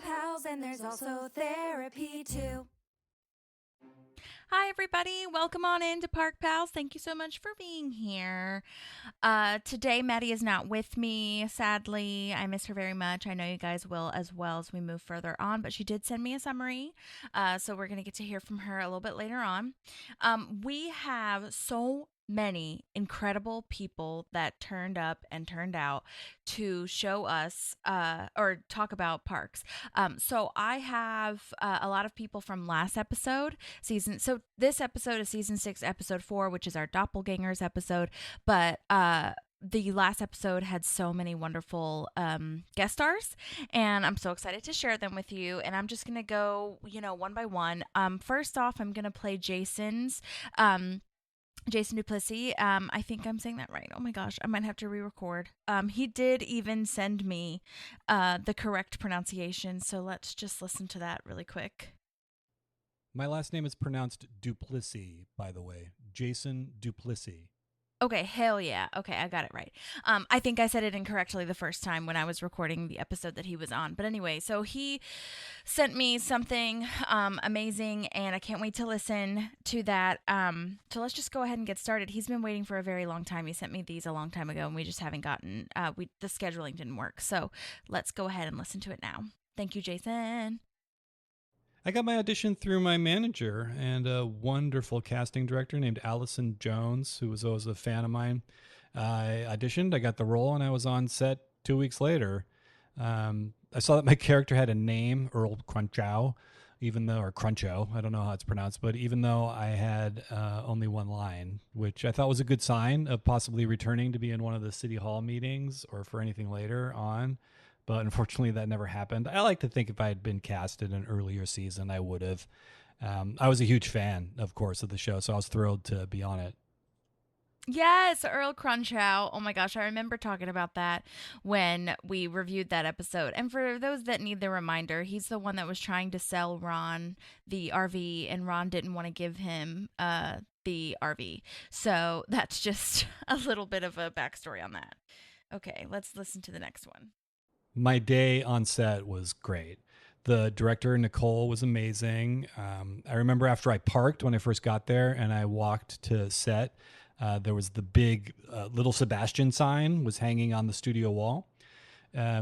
pals, and there's also therapy too. Hi, everybody. Welcome on into Park Pals. Thank you so much for being here. Today, Madi is not with me, sadly. I miss her very much. I know you guys will as well as we move further on, but she did send me a summary, so we're going to get to hear from her a little bit later on. We have so many incredible people that turned up and turned out to show us or talk about parks. So I have a lot of people from last episode season. So this episode is season 6, episode 4, which is our Doppelgangers episode. But the last episode had so many wonderful guest stars, and I'm so excited to share them with you. And I'm just gonna go, one by one. First off, I'm gonna play Jason Duplissea. I think I'm saying that right. Oh my gosh, I might have to re-record. He did even send me the correct pronunciation, so let's just listen to that really quick. My last name is pronounced Duplissea, by the way. Jason Duplissea. Okay, hell yeah. Okay, I got it right. I think I said it incorrectly the first time when I was recording the episode that he was on. But anyway, so he sent me something amazing, and I can't wait to listen to that. So let's just go ahead and get started. He's been waiting for a very long time. He sent me these a long time ago, and we just haven't gotten, the scheduling didn't work. So let's go ahead and listen to it now. Thank you, Jason. I got my audition through my manager and a wonderful casting director named Allison Jones, who was always a fan of mine. I auditioned, I got the role, and I was on set 2 weeks later. I saw that my character had a name, Earl Crunchow, or Cruncho, I don't know how it's pronounced, but even though I had only one line, which I thought was a good sign of possibly returning to be in one of the city hall meetings or for anything later on. But unfortunately, that never happened. I like to think if I had been cast in an earlier season, I would have. I was a huge fan, of course, of the show, so I was thrilled to be on it. Yes, Earl Crunchow. Oh my gosh, I remember talking about that when we reviewed that episode. And for those that need the reminder, he's the one that was trying to sell Ron the RV, and Ron didn't want to give him the RV. So that's just a little bit of a backstory on that. Okay, let's listen to the next one. My day on set was great. The director, Nicole, was amazing. I remember after I parked when I first got there and I walked to set, there was the big Little Sebastian sign was hanging on the studio wall.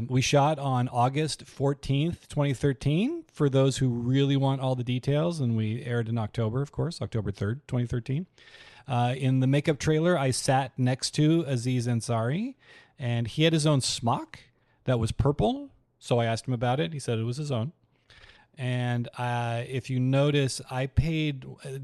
We shot on August 14th, 2013, for those who really want all the details, and we aired in October, of course, October 3rd, 2013. In the makeup trailer, I sat next to Aziz Ansari, and he had his own smock that was purple. So I asked him about it. He said it was his own. And if you notice,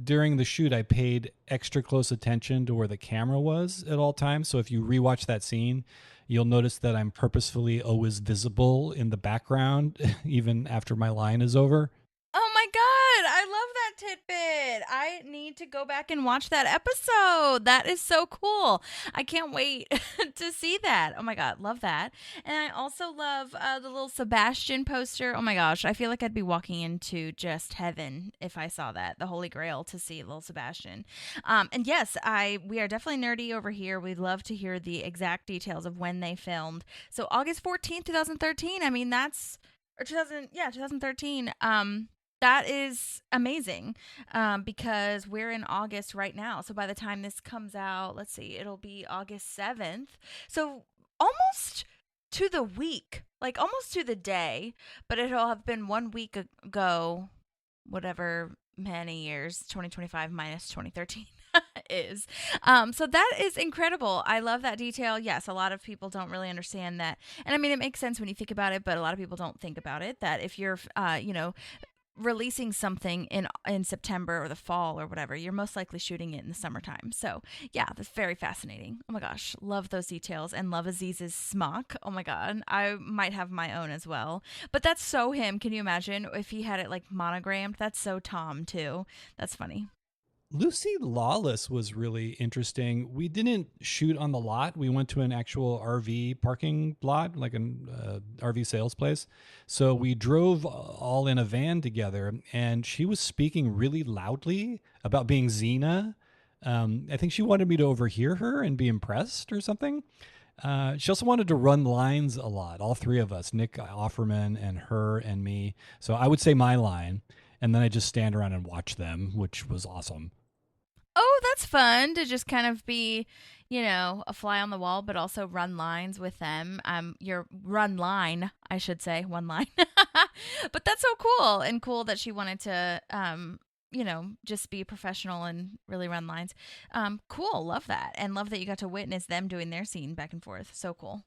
during the shoot, I paid extra close attention to where the camera was at all times. So if you rewatch that scene, you'll notice that I'm purposefully always visible in the background, even after my line is over. Oh my God, I love that tidbit. I need to go back and watch that episode. That is so cool. I can't wait to see that. Oh my God, love that. And I also love the little Sebastian poster. Oh my gosh, I feel like I'd be walking into just heaven if I saw that, the Holy Grail, to see little Sebastian. And yes, we are definitely nerdy over here. We'd love to hear the exact details of when they filmed. So August 14th, 2013. I mean, 2013. That is amazing because we're in August right now. So by the time this comes out, let's see, it'll be August 7th. So almost to the week, like almost to the day, but it'll have been 1 week ago, whatever many years, 2025 minus 2013 is. So that is incredible. I love that detail. Yes, a lot of people don't really understand that. And I mean, it makes sense when you think about it, but a lot of people don't think about it, that if you're, releasing something in September or the fall or whatever, you're most likely shooting it in the summertime. So yeah, that's very fascinating. Oh my gosh, love those details, and love Aziz's smock. Oh my God, I might have my own as well. But that's so him. Can you imagine if he had it like monogrammed? That's so Tom too. That's funny. Lucy Lawless was really interesting. We didn't shoot on the lot. We went to an actual RV parking lot, like an RV sales place. So we drove all in a van together, and she was speaking really loudly about being Xena. I think she wanted me to overhear her and be impressed or something. She also wanted to run lines a lot, all three of us, Nick, Offerman, and her and me. So I would say my line, and then I just stand around and watch them, which was awesome. Oh, that's fun to just kind of be, a fly on the wall, but also run lines with them. Your run line, I should say, one line. But that's so cool, and cool that she wanted to, just be professional and really run lines. Cool, love that, and love that you got to witness them doing their scene back and forth. So cool.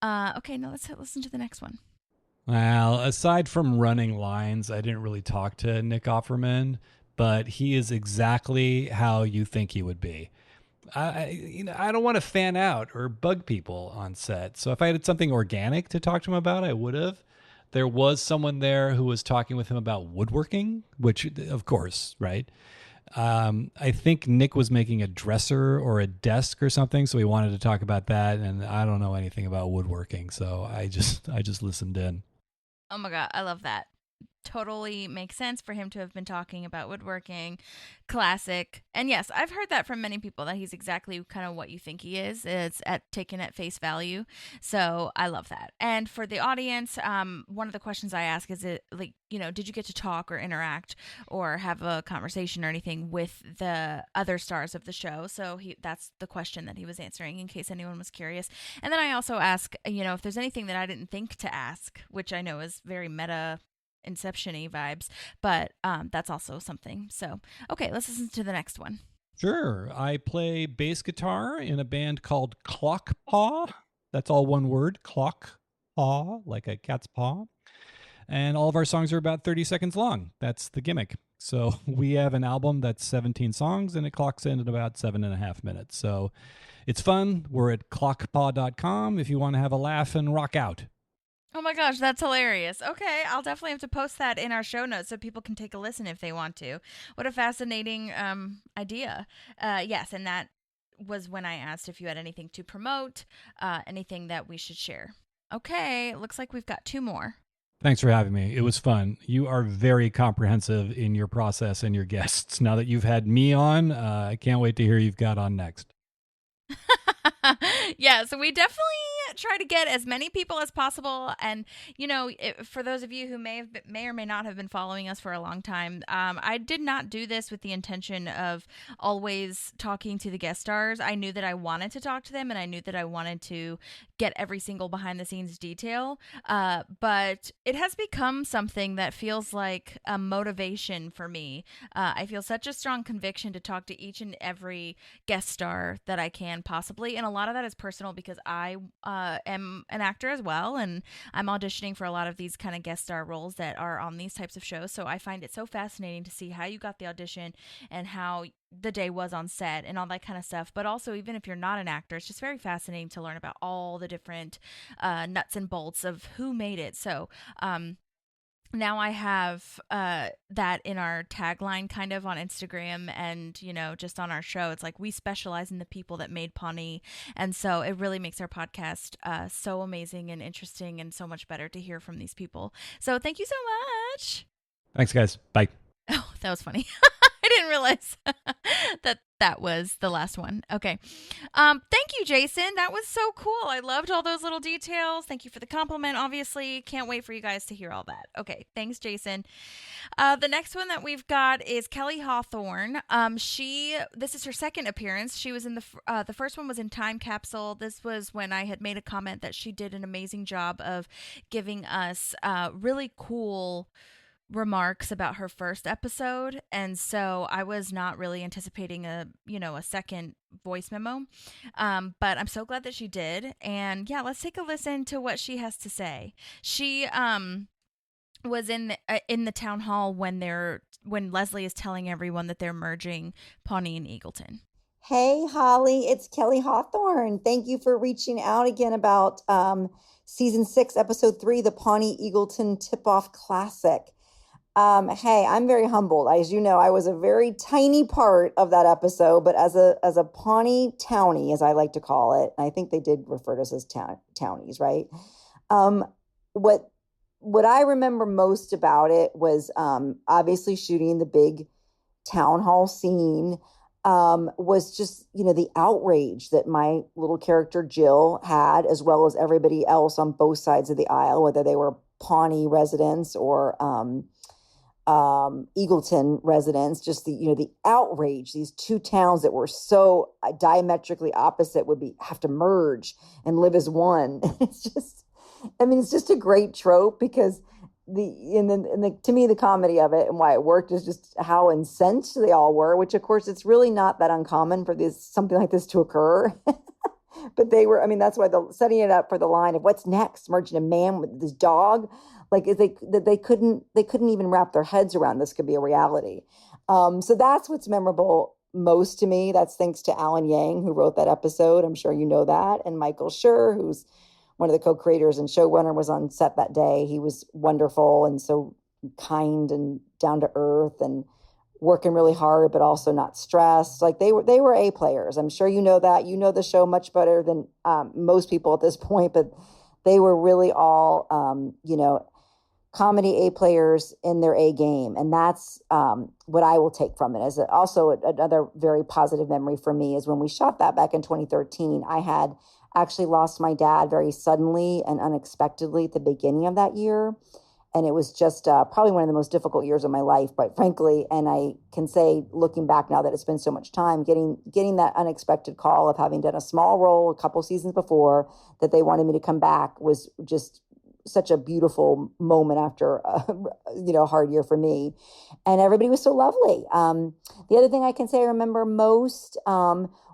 Okay, now let's listen to the next one. Well, aside from running lines, I didn't really talk to Nick Offerman, but he is exactly how you think he would be. I don't want to fan out or bug people on set. So if I had something organic to talk to him about, I would have. There was someone there who was talking with him about woodworking, which, of course, right? I think Nick was making a dresser or a desk or something, so he wanted to talk about that. And I don't know anything about woodworking, so I just listened in. Oh my God, I love that. Totally makes sense for him to have been talking about woodworking. Classic. And yes, I've heard that from many people, that he's exactly kind of what you think he is. It's taken at face value. So I love that. And for the audience, one of the questions I ask is, did you get to talk or interact or have a conversation or anything with the other stars of the show? So that's the question that he was answering, in case anyone was curious. And then I also ask, if there's anything that I didn't think to ask, which I know is very meta Inception-y vibes, but that's also something. So, okay, let's listen to the next one. Sure. I play bass guitar in a band called Clock Paw. That's all one word, Clock Paw, like a cat's paw. And all of our songs are about 30 seconds long. That's the gimmick. So we have an album that's 17 songs, and it clocks in at about 7.5 minutes. So it's fun. We're at clockpaw.com if you want to have a laugh and rock out. Oh my gosh, that's hilarious. Okay, I'll definitely have to post that in our show notes so people can take a listen if they want to. What a fascinating idea. Yes, and that was when I asked if you had anything to promote, anything that we should share. Okay, looks like we've got 2 more. Thanks for having me. It was fun. You are very comprehensive in your process and your guests. Now that you've had me on, I can't wait to hear you've got on next. Yeah, so we definitely try to get as many people as possible. And, for those of you who may or may not have been following us for a long time, I did not do this with the intention of always talking to the guest stars. I knew that I wanted to talk to them, and I knew that I wanted to get every single behind the scenes detail. But it has become something that feels like a motivation for me. I feel such a strong conviction to talk to each and every guest star that I can possibly. And a lot of that is personal because I am an actor as well, and I'm auditioning for a lot of these kind of guest star roles that are on these types of shows. So I find it so fascinating to see how you got the audition and how the day was on set and all that kind of stuff. But also, even if you're not an actor, it's just very fascinating to learn about all the different nuts and bolts of who made it. So now I have that in our tagline kind of on Instagram and, just on our show. It's like we specialize in the people that made Pawnee. And so it really makes our podcast so amazing and interesting and so much better to hear from these people. So thank you so much. Thanks, guys. Bye. Oh, that was funny. I didn't realize that was the last one. Okay. Thank you, Jason. That was so cool. I loved all those little details. Thank you for the compliment, obviously. Can't wait for you guys to hear all that. Okay. Thanks, Jason. The next one that we've got is Kelly Hawthorne. This is her second appearance. She was in the first one was in Time Capsule. This was when I had made a comment that she did an amazing job of giving us really cool remarks about her first episode, and so I was not really anticipating a second voice memo, but I'm so glad that she did. And yeah, let's take a listen to what she has to say. She was in the town hall when Leslie is telling everyone that they're merging Pawnee and Eagleton. Hey, Holly, it's Kelly Hawthorne. Thank you for reaching out again about season 6, episode 3, the Pawnee Eagleton Tip-Off Classic. Hey, I'm very humbled. As you know, I was a very tiny part of that episode, but as a Pawnee townie, as I like to call it, and I think they did refer to us as townies, right? What I remember most about it was obviously shooting the big town hall scene. was just, the outrage that my little character Jill had, as well as everybody else on both sides of the aisle, whether they were Pawnee residents or Eagleton residents, just the outrage. These two towns that were so diametrically opposite would have to merge and live as one. It's just a great trope, because to me, the comedy of it and why it worked is just how incensed they all were, which of course it's really not that uncommon for something like this to occur. But they were, that's why setting it up for the line of what's next, merging a man with this dog, like they couldn't even wrap their heads around this could be a reality. So that's what's memorable most to me. That's thanks to Alan Yang, who wrote that episode. I'm sure you know that. And Michael Schur, who's one of the co-creators and showrunner, was on set that day. He was wonderful and so kind and down to earth and working really hard, but also not stressed. Like they were A players. I'm sure you know that. You know the show much better than most people at this point, but they were really all, comedy A players in their A game. And that's what I will take from it. As also another very positive memory for me is when we shot that back in 2013, I had actually lost my dad very suddenly and unexpectedly at the beginning of that year. And it was just probably one of the most difficult years of my life, quite frankly. And I can say, looking back now that it's been so much time, getting that unexpected call of having done a small role a couple seasons before that they wanted me to come back was just such a beautiful moment after a hard year for me. And everybody was so lovely. The other thing I can say I remember most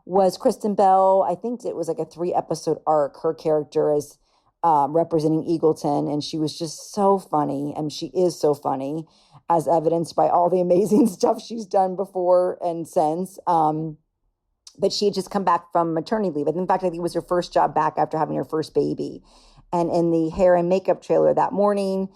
was Kristen Bell. I think it was like a 3-episode arc. Her character is representing Eagleton, and she was just so funny, and she is so funny, as evidenced by all the amazing stuff she's done before and since. But she had just come back from maternity leave. In fact, I think it was her first job back after having her first baby. And in the hair and makeup trailer that morning,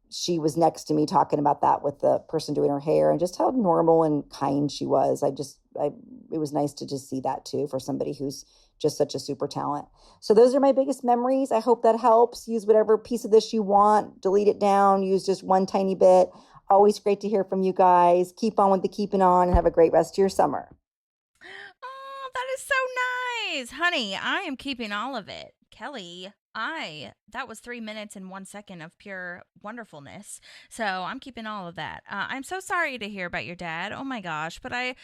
she was next to me talking about that with the person doing her hair and just how normal and kind she was. It was nice to just see that too, for somebody who's just such a super talent. So those are my biggest memories. I hope that helps. Use whatever piece of this you want, delete it down, use just one tiny bit. Always great to hear from you guys. Keep on with the keeping on and have a great rest of your summer. Oh, that is so nice. Honey, I am keeping all of it. Kelly, that was 3 minutes and 1 second of pure wonderfulness. So I'm keeping all of that. I'm so sorry to hear about your dad. Oh my gosh. But I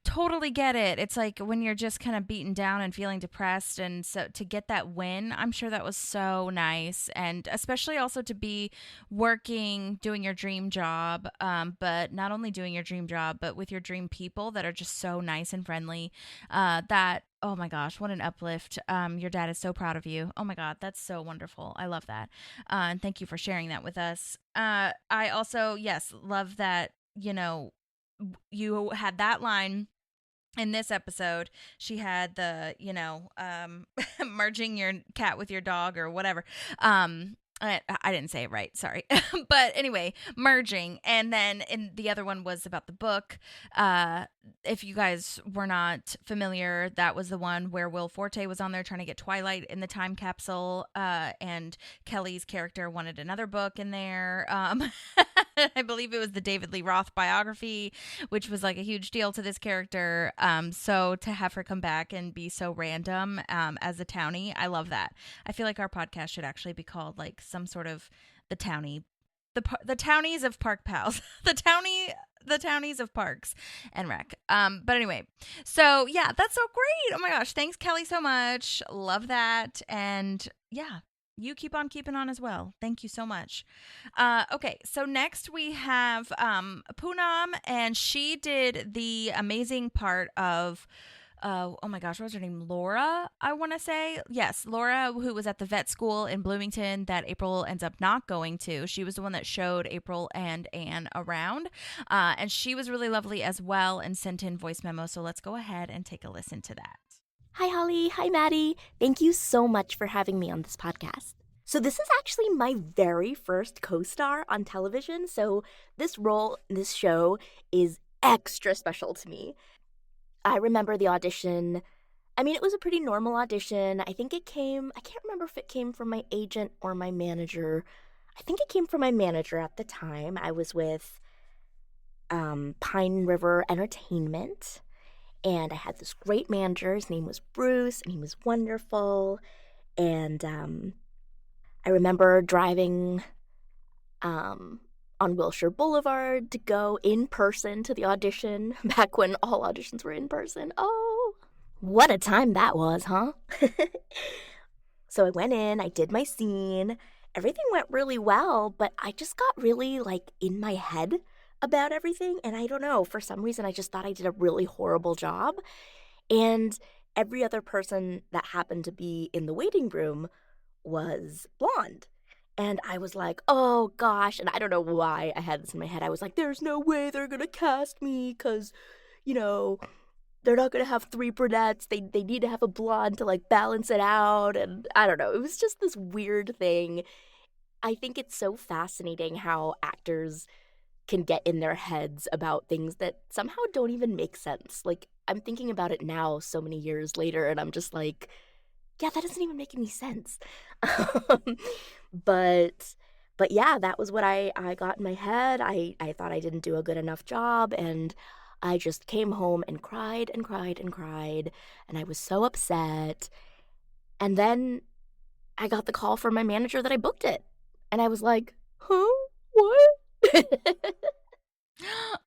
totally get it. It's like when you're just kind of beaten down and feeling depressed. And so to get that win, I'm sure that was so nice. And especially also to be working, doing your dream job. But not only doing your dream job, but with your dream people that are just so nice and friendly. Oh my gosh, what an uplift. Your dad is so proud of you. Oh my God, that's so wonderful. I love that. And thank you for sharing that with us. I also, yes, love that, you had that line in this episode. She had the, merging your cat with your dog or whatever. I didn't say it right, sorry. But anyway, merging. And then the other one was about the book. If you guys were not familiar, that was the one where Will Forte was on there trying to get Twilight in the time capsule. And Kelly's character wanted another book in there. I believe it was the David Lee Roth biography, which was like a huge deal to this character. So to have her come back and be so random as a townie, I love that. I feel like our podcast should actually be called like some sort of the townies of Park Pals, the townies of Parks and Rec. But anyway, so yeah, that's so great. Oh my gosh, thanks Kelly so much. Love that. And yeah, you keep on keeping on as well. Thank you so much. Okay, so next we have Poonam, and she did the amazing part of oh my gosh, what was her name? Laura, I want to say. Yes, Laura, who was at the vet school in Bloomington that April ends up not going to. She was the one that showed April and Anne around. And she was really lovely as well and sent in voice memos. So let's go ahead and take a listen to that. Hi, Holly. Hi, Maddie. Thank you so much for having me on this podcast. So this is actually my very first co-star on television. So this role, this show is extra special to me. I remember the audition. I mean, it was a pretty normal audition. I can't remember if it came from my agent or my manager. I think it came from my manager at the time. I was with Pine River Entertainment. And I had this great manager. His name was Bruce, and he was wonderful. And I remember driving on Wilshire Boulevard to go in person to the audition, back when all auditions were in person. Oh, what a time that was, huh? So I went in, I did my scene. Everything went really well, but I just got really, in my head about everything. And I don't know, for some reason, I just thought I did a really horrible job. And every other person that happened to be in the waiting room was blonde. And I was like, oh gosh. And I don't know why I had this in my head. I was like, there's no way they're going to cast me because, they're not going to have 3 brunettes. They need to have a blonde to balance it out. And I don't know. It was just this weird thing. I think it's so fascinating how actors can get in their heads about things that somehow don't even make sense. I'm thinking about it now so many years later, and I'm just like, yeah, that doesn't even make any sense. But yeah, that was what I got in my head. I thought I didn't do a good enough job, and I just came home and cried and cried and cried, and I was so upset. And then I got the call from my manager that I booked it, and I was like, huh? What?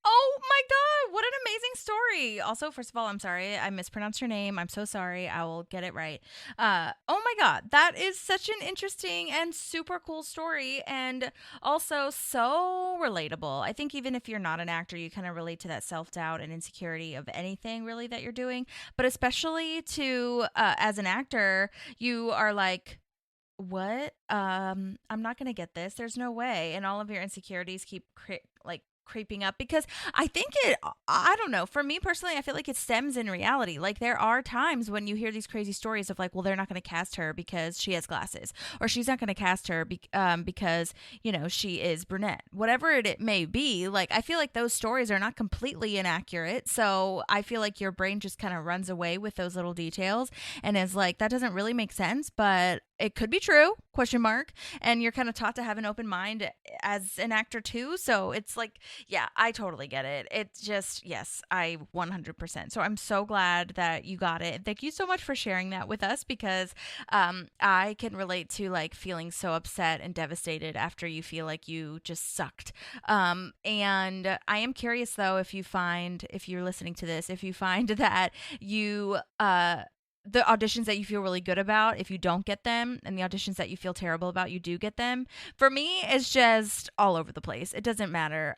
Oh my God, what an amazing story. Also, first of all, I'm sorry. I mispronounced your name. I'm so sorry. I will get it right. Oh my God, that is such an interesting and super cool story, and also so relatable. I think even if you're not an actor, you kind of relate to that self-doubt and insecurity of anything really that you're doing, but especially to as an actor, you are like, what? I'm not gonna get this. There's no way. And all of your insecurities keep creeping up, because I don't know, for me personally, I feel like it stems in reality. There are times when you hear these crazy stories of well, they're not going to cast her because she has glasses, or she's not going to cast her because she is brunette, whatever it may be. I feel like those stories are not completely inaccurate, so I feel like your brain just kind of runs away with those little details and is like, that doesn't really make sense, but it could be true, ? And you're kind of taught to have an open mind as an actor too, so it's yeah, I totally get it. It's just, yes, I 100%. So I'm so glad that you got it. Thank you so much for sharing that with us, because I can relate to feeling so upset and devastated after you feel like you just sucked. And I am curious though, if you're listening to this, if you find that you, the auditions that you feel really good about, if you don't get them, and the auditions that you feel terrible about, you do get them. For me, it's just all over the place. It doesn't matter.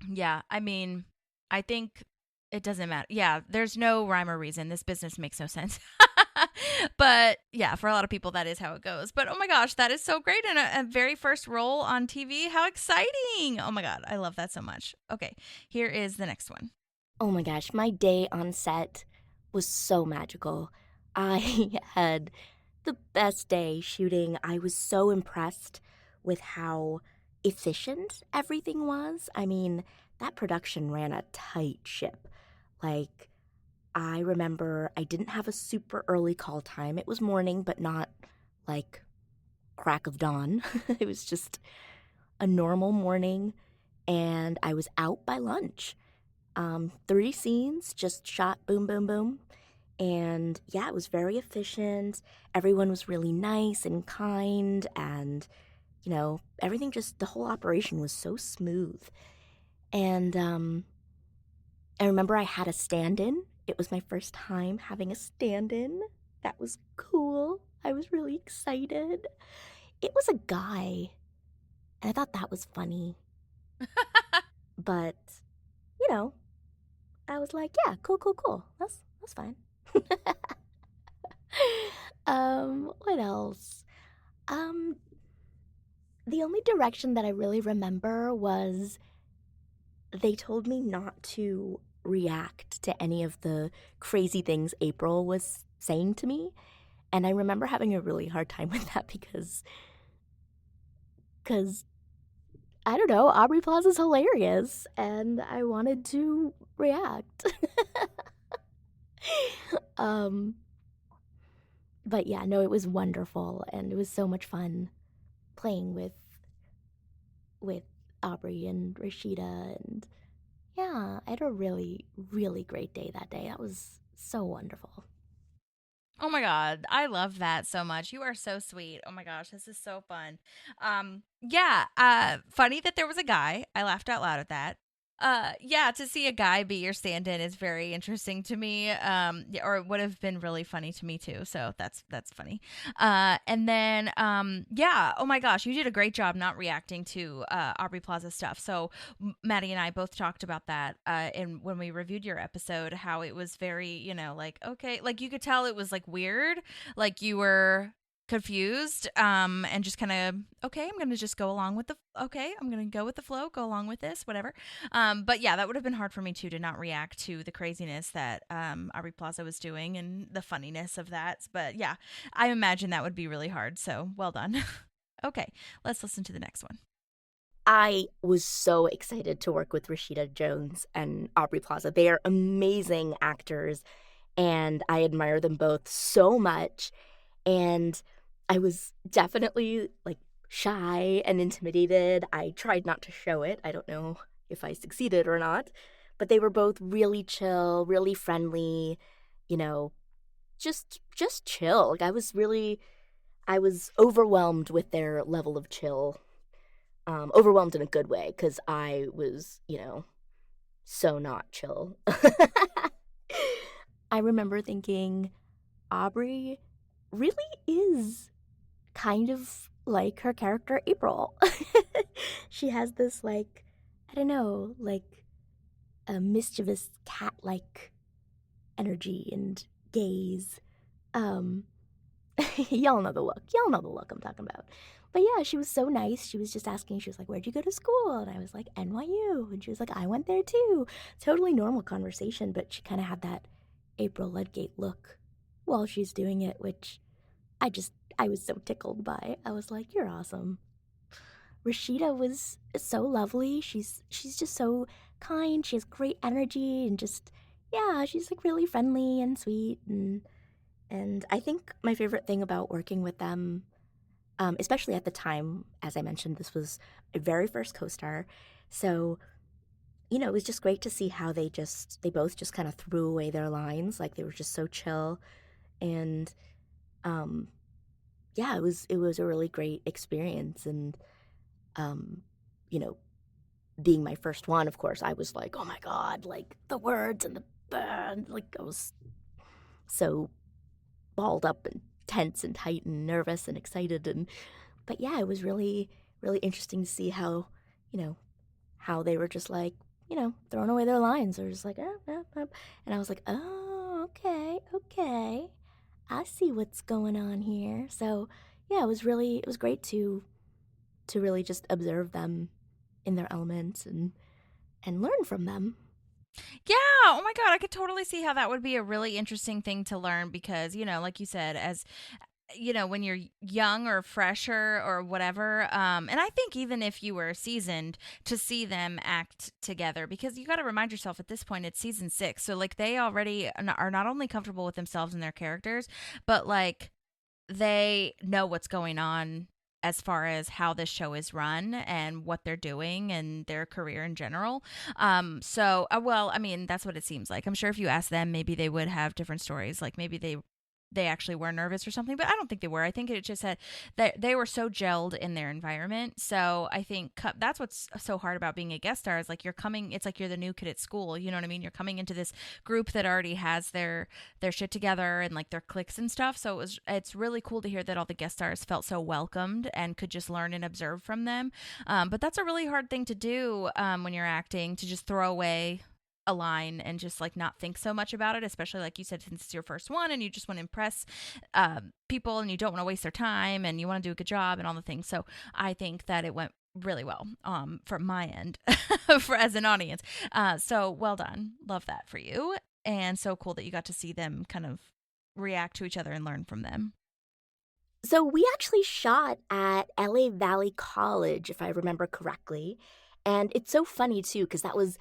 Yeah, I mean, I think it doesn't matter. Yeah, there's no rhyme or reason. This business makes no sense. But yeah, for a lot of people, that is how it goes. But oh my gosh, that is so great. And a very first role on TV. How exciting. Oh my God, I love that so much. Okay, here is the next one. Oh my gosh, my day on set was so magical. I had the best day shooting. I was so impressed with how efficient everything was. I mean, that production ran a tight ship. I remember I didn't have a super early call time. It was morning, but not crack of dawn. It was just a normal morning, and I was out by lunch. 3 scenes, just shot boom, boom, boom. And yeah, it was very efficient. Everyone was really nice and kind, and everything, just the whole operation was so smooth. And I remember I had a stand-in. It was my first time having a stand-in. That was cool. I was really excited. It was a guy, and I thought that was funny. But I was like, yeah, cool. That's fine. What else? The only direction that I really remember was they told me not to react to any of the crazy things April was saying to me. And I remember having a really hard time with that because I don't know, Aubrey Plaza's hilarious, and I wanted to react. But yeah, no, it was wonderful, and it was so much fun playing with Aubrey and Rashida, and yeah, I had a really, really great day that day. That was so wonderful. Oh my God, I love that so much. You are so sweet. Oh my gosh, this is so fun. Yeah, funny that there was a guy. I laughed out loud at that. Yeah, to see a guy be your stand-in is very interesting to me. Or it would have been really funny to me too. So that's funny. And then yeah, oh my gosh, you did a great job not reacting to Aubrey Plaza stuff. So Maddie and I both talked about that in when we reviewed your episode, how it was very, like, okay, like you could tell it was like weird, like you were confused and just kind of, okay, I'm gonna just go along with I'm gonna go with the flow, go along with this, whatever. But yeah, that would have been hard for me too, to not react to the craziness that Aubrey Plaza was doing and the funniness of that. But yeah, I imagine that would be really hard, so well done. Okay, let's listen to the next one. I was so excited to work with Rashida Jones and Aubrey Plaza. They are amazing actors, and I admire them both so much. And I was definitely like shy and intimidated. I tried not to show it. I don't know if I succeeded or not, but they were both really chill, really friendly, you know, just chill. Like I was overwhelmed with their level of chill. Overwhelmed in a good way, because I was, so not chill. I remember thinking, Aubrey really is kind of like her character April. She has this, like, I don't know, like a mischievous cat-like energy and gaze. Y'all know the look. Y'all know the look I'm talking about. But yeah, she was so nice. She was just asking, she was like, where'd you go to school? And I was like, NYU. And she was like, I went there too. Totally normal conversation, but she kind of had that April Ludgate look while she's doing it, which I was so tickled by. I was like, you're awesome. Rashida was so lovely. She's just so kind. She has great energy and just, yeah, she's like really friendly and sweet. And I think my favorite thing about working with them, especially at the time, as I mentioned, this was my very first co-star. So, it was just great to see how they both just kind of threw away their lines. Like, they were just so chill. And, yeah, it was a really great experience. And, being my first one, of course, I was like, oh my God, like the words and the band, like I was so balled up and tense and tight and nervous and excited. But yeah, it was really, really interesting to see how, how they were just like, throwing away their lines. They were just like, and I was like, oh, okay. I see what's going on here. So yeah, it was great to really just observe them in their elements and learn from them. Yeah, oh my God, I could totally see how that would be a really interesting thing to learn because, like you said, as when you're young or fresher or whatever, and I think even if you were seasoned, to see them act together, because you got to remind yourself at this point it's season 6, so like they already are not only comfortable with themselves and their characters, but like they know what's going on as far as how this show is run and what they're doing and their career in general. So, well, I mean, that's what it seems like. I'm sure if you ask them, maybe they would have different stories. Like maybe they actually were nervous or something, but I don't think they were. I think it just had that they were so gelled in their environment. So I think that's what's so hard about being a guest star is like it's like you're the new kid at school. You know what I mean? You're coming into this group that already has their shit together and like their cliques and stuff. So it's really cool to hear that all the guest stars felt so welcomed and could just learn and observe from them. But that's a really hard thing to do when you're acting, to just throw away a line and just like not think so much about it, especially like you said, since it's your first one and you just want to impress people and you don't want to waste their time and you want to do a good job and all the things. So I think that it went really well from my end as an audience. So well done. Love that for you. And so cool that you got to see them kind of react to each other and learn from them. So we actually shot at LA Valley College, if I remember correctly. And it's so funny too, because that was,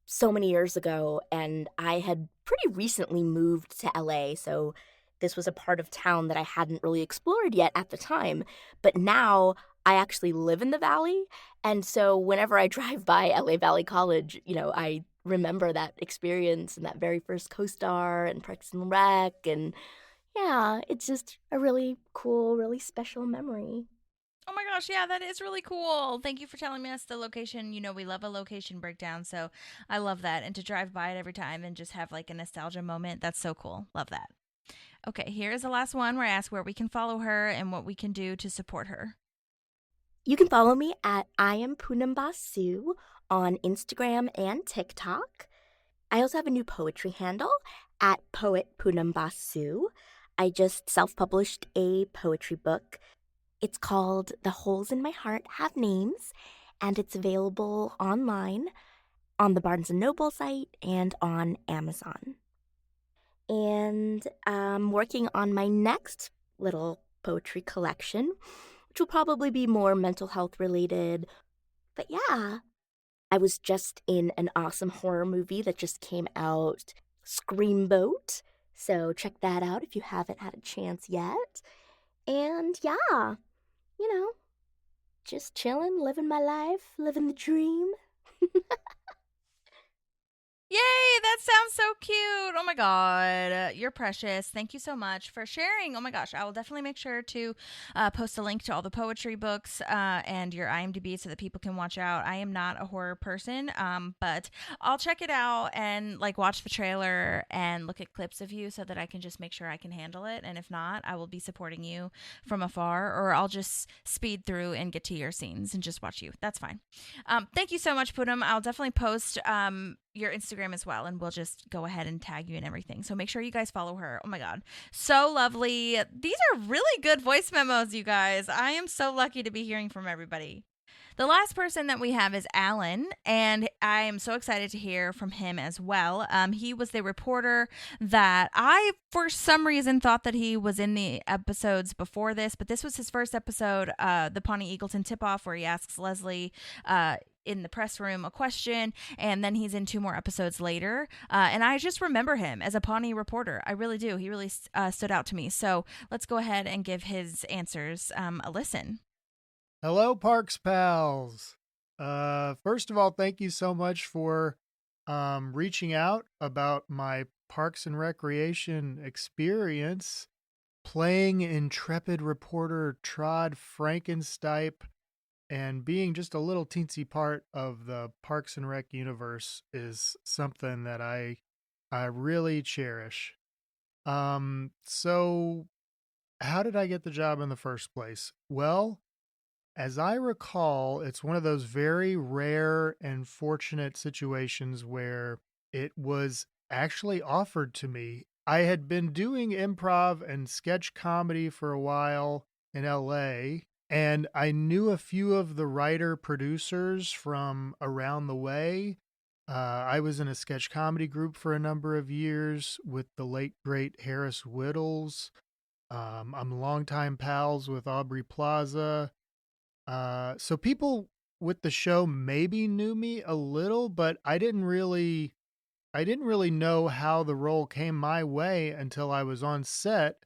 so many years ago, and I had pretty recently moved to LA, so this was a part of town that I hadn't really explored yet at the time. But now I actually live in the Valley. And so whenever I drive by LA Valley College, I remember that experience and that very first co-star and Parks and Rec. And yeah, it's just a really cool, really special memory. Oh my gosh, yeah, that is really cool. Thank you for telling us the location. We love a location breakdown, so I love that. And to drive by it every time and just have like a nostalgia moment, that's so cool. Love that. Okay, here's the last one where I ask where we can follow her and what we can do to support her. You can follow me at I am Poonam Basu on Instagram and TikTok. I also have a new poetry handle at Poet Poonam Basu. I just self-published a poetry book. It's called The Holes in My Heart Have Names, and it's available online on the Barnes & Noble site and on Amazon. And I'm working on my next little poetry collection, which will probably be more mental health related. But yeah, I was just in an awesome horror movie that just came out, Screamboat. So check that out if you haven't had a chance yet. And yeah, just chilling, living my life, living the dream. Yay, that sounds so cute. Oh my God, you're precious. Thank you so much for sharing. Oh my gosh, I will definitely make sure to post a link to all the poetry books and your IMDb so that people can watch out. I am not a horror person, but I'll check it out and like watch the trailer and look at clips of you so that I can just make sure I can handle it. And if not, I will be supporting you from afar, or I'll just speed through and get to your scenes and just watch you. That's fine. Thank you so much, Poonam. I'll definitely post your Instagram as well, and we'll just go ahead and tag you and everything. So make sure you guys follow her. Oh my God, so lovely. These are really good voice memos, you guys. I am so lucky to be hearing from everybody. The last person that we have is Allan, and I am so excited to hear from him as well. He was the reporter that I, for some reason, thought that he was in the episodes before this, but this was his first episode, the Pawnee Eagleton tip-off, where he asks Leslie in the press room a question, and then he's in 2 more episodes later. And I just remember him as a Pawnee reporter. I really do. He really stood out to me. So let's go ahead and give his answers a listen. Hello, Parks pals. First of all, thank you so much for reaching out about my Parks and Recreation experience. Playing intrepid reporter Trod Frankenstipe and being just a little teensy part of the Parks and Rec universe is something that I really cherish. So how did I get the job in the first place? Well, as I recall, it's one of those very rare and fortunate situations where it was actually offered to me. I had been doing improv and sketch comedy for a while in LA, and I knew a few of the writer-producers from around the way. I was in a sketch comedy group for a number of years with the late, great Harris Whittles. I'm longtime pals with Aubrey Plaza. So people with the show maybe knew me a little, but I didn't really know how the role came my way until I was on set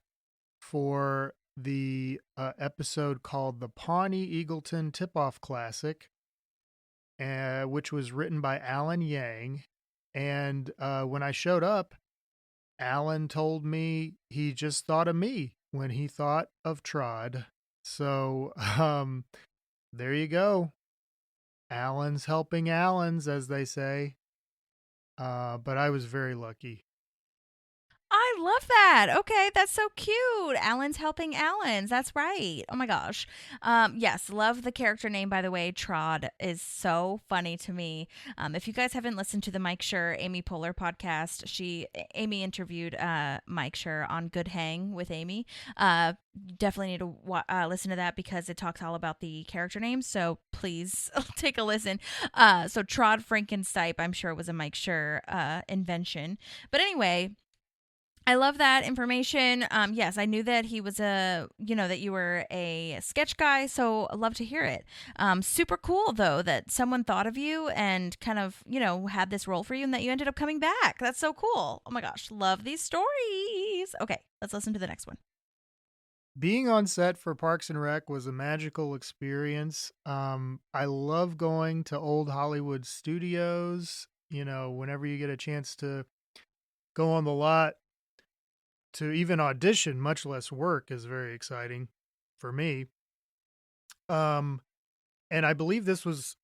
for the episode called the Pawnee Eagleton Tip-Off Classic, which was written by Alan Yang. And when I showed up, Alan told me he just thought of me when he thought of Trod. So there you go. Alan's helping Allens, as they say. But I was very lucky. I love that. Okay, that's so cute. Allan's helping Allens. That's right. Oh my gosh. Yes, love the character name, by the way. Trod is so funny to me. If you guys haven't listened to the Mike Schur, Amy Poehler podcast, Amy interviewed Mike Schur on Good Hang with Amy. Definitely need to listen to that because it talks all about the character names. So please take a listen. So Trod Frankenstipe, I'm sure, was a Mike Schur invention. But anyway, I love that information. Yes, I knew that he was that you were a sketch guy, so I love to hear it. Super cool, though, that someone thought of you and kind of, had this role for you and that you ended up coming back. That's so cool. Oh my gosh, love these stories. Okay, let's listen to the next one. being on set for Parks and Rec was a magical experience. I love going to old Hollywood studios. You know, whenever you get a chance to go on the lot to even audition, much less work, is very exciting for me. Um, and I believe this was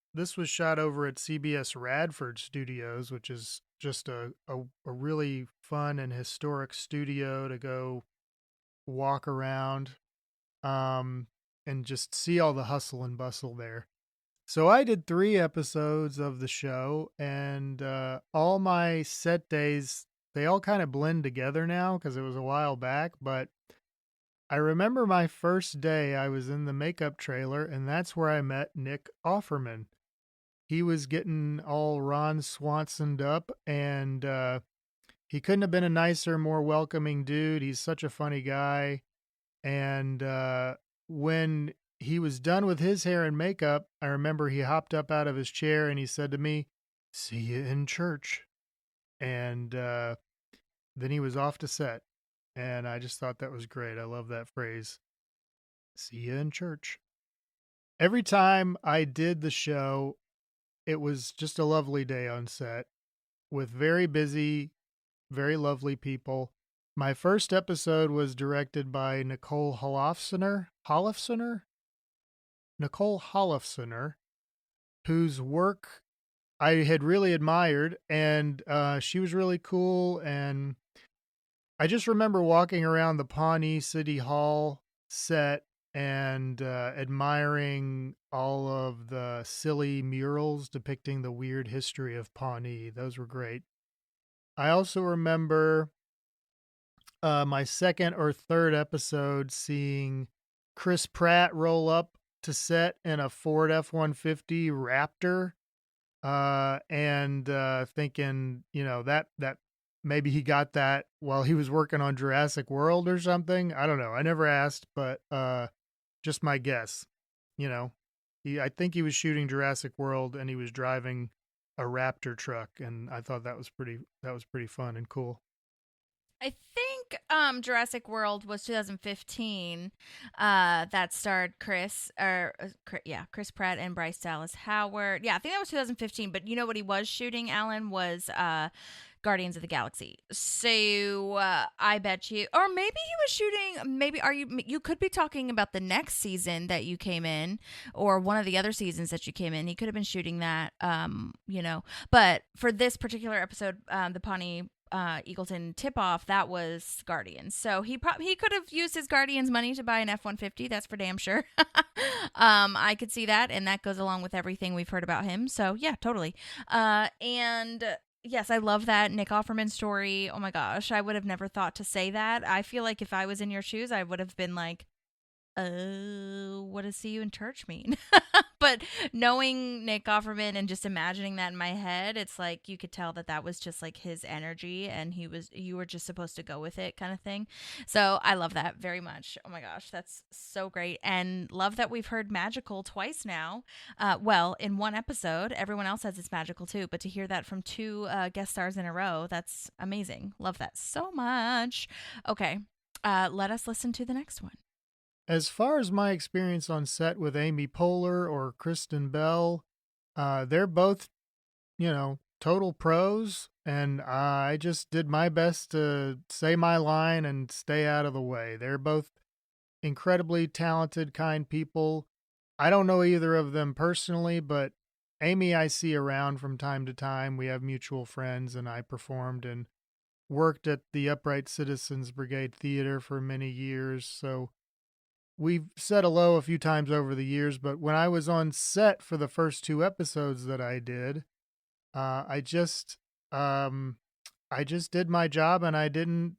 shot over at CBS Radford Studios, which is just a really fun and historic studio to go walk around, and just see all the hustle and bustle there. So I did 3 episodes of the show, and all my set days, they all kind of blend together now because it was a while back. But I remember my first day I was in the makeup trailer, and that's where I met Nick Offerman. He was getting all Ron Swansoned up, and he couldn't have been a nicer, more welcoming dude. He's such a funny guy. And when he was done with his hair and makeup, I remember he hopped up out of his chair and he said to me, "See you in church." And then he was off to set. And I just thought that was great. I love that phrase. See you in church. Every time I did the show, it was just a lovely day on set with very busy, very lovely people. My first episode was directed by Nicole Holofcener, whose work I had really admired, and she was really cool. And I just remember walking around the Pawnee City Hall set and admiring all of the silly murals depicting the weird history of Pawnee. Those were great. I also remember my second or third episode seeing Chris Pratt roll up to set in a Ford F-150 Raptor, and thinking, you know, that maybe he got that while he was working on Jurassic World or something. I don't know. I never asked, but just my guess. You know, I think he was shooting Jurassic World and he was driving a Raptor truck, and I thought that was pretty fun and cool. I think Jurassic World was 2015. That starred Chris Pratt and Bryce Dallas Howard. Yeah, I think that was 2015. But you know what he was shooting, Alan, was Guardians of the Galaxy. So I bet you, or maybe he was shooting. Maybe you could be talking about the next season that you came in, or one of the other seasons that you came in. He could have been shooting that. You know, but for this particular episode, the Pawnee Eagleton tip-off, that was Guardians. So he could have used his Guardians money to buy an F-150. That's for damn sure. I could see that, and that goes along with everything we've heard about him. So yeah, totally. And yes, I love that Nick Offerman story. Oh my gosh, I would have never thought to say that. I feel like if I was in your shoes, I would have been like, what does see you in church mean? But knowing Nick Offerman and just imagining that in my head, it's like you could tell that was just like his energy, and you were just supposed to go with it, kind of thing. So I love that very much. Oh my gosh, that's so great. And love that we've heard magical twice now. Well, in one episode. Everyone else says it's magical too, but to hear that from 2 guest stars in a row, that's amazing. Love that so much. Okay, let us listen to the next one. As far as my experience on set with Amy Poehler or Kristen Bell, they're both, you know, total pros, and I just did my best to say my line and stay out of the way. They're both incredibly talented, kind people. I don't know either of them personally, but Amy I see around from time to time. We have mutual friends, and I performed and worked at the Upright Citizens Brigade Theater for many years, so we've said hello a few times over the years. But when I was on set for the first 2 episodes that I did, I just did my job, and I didn't,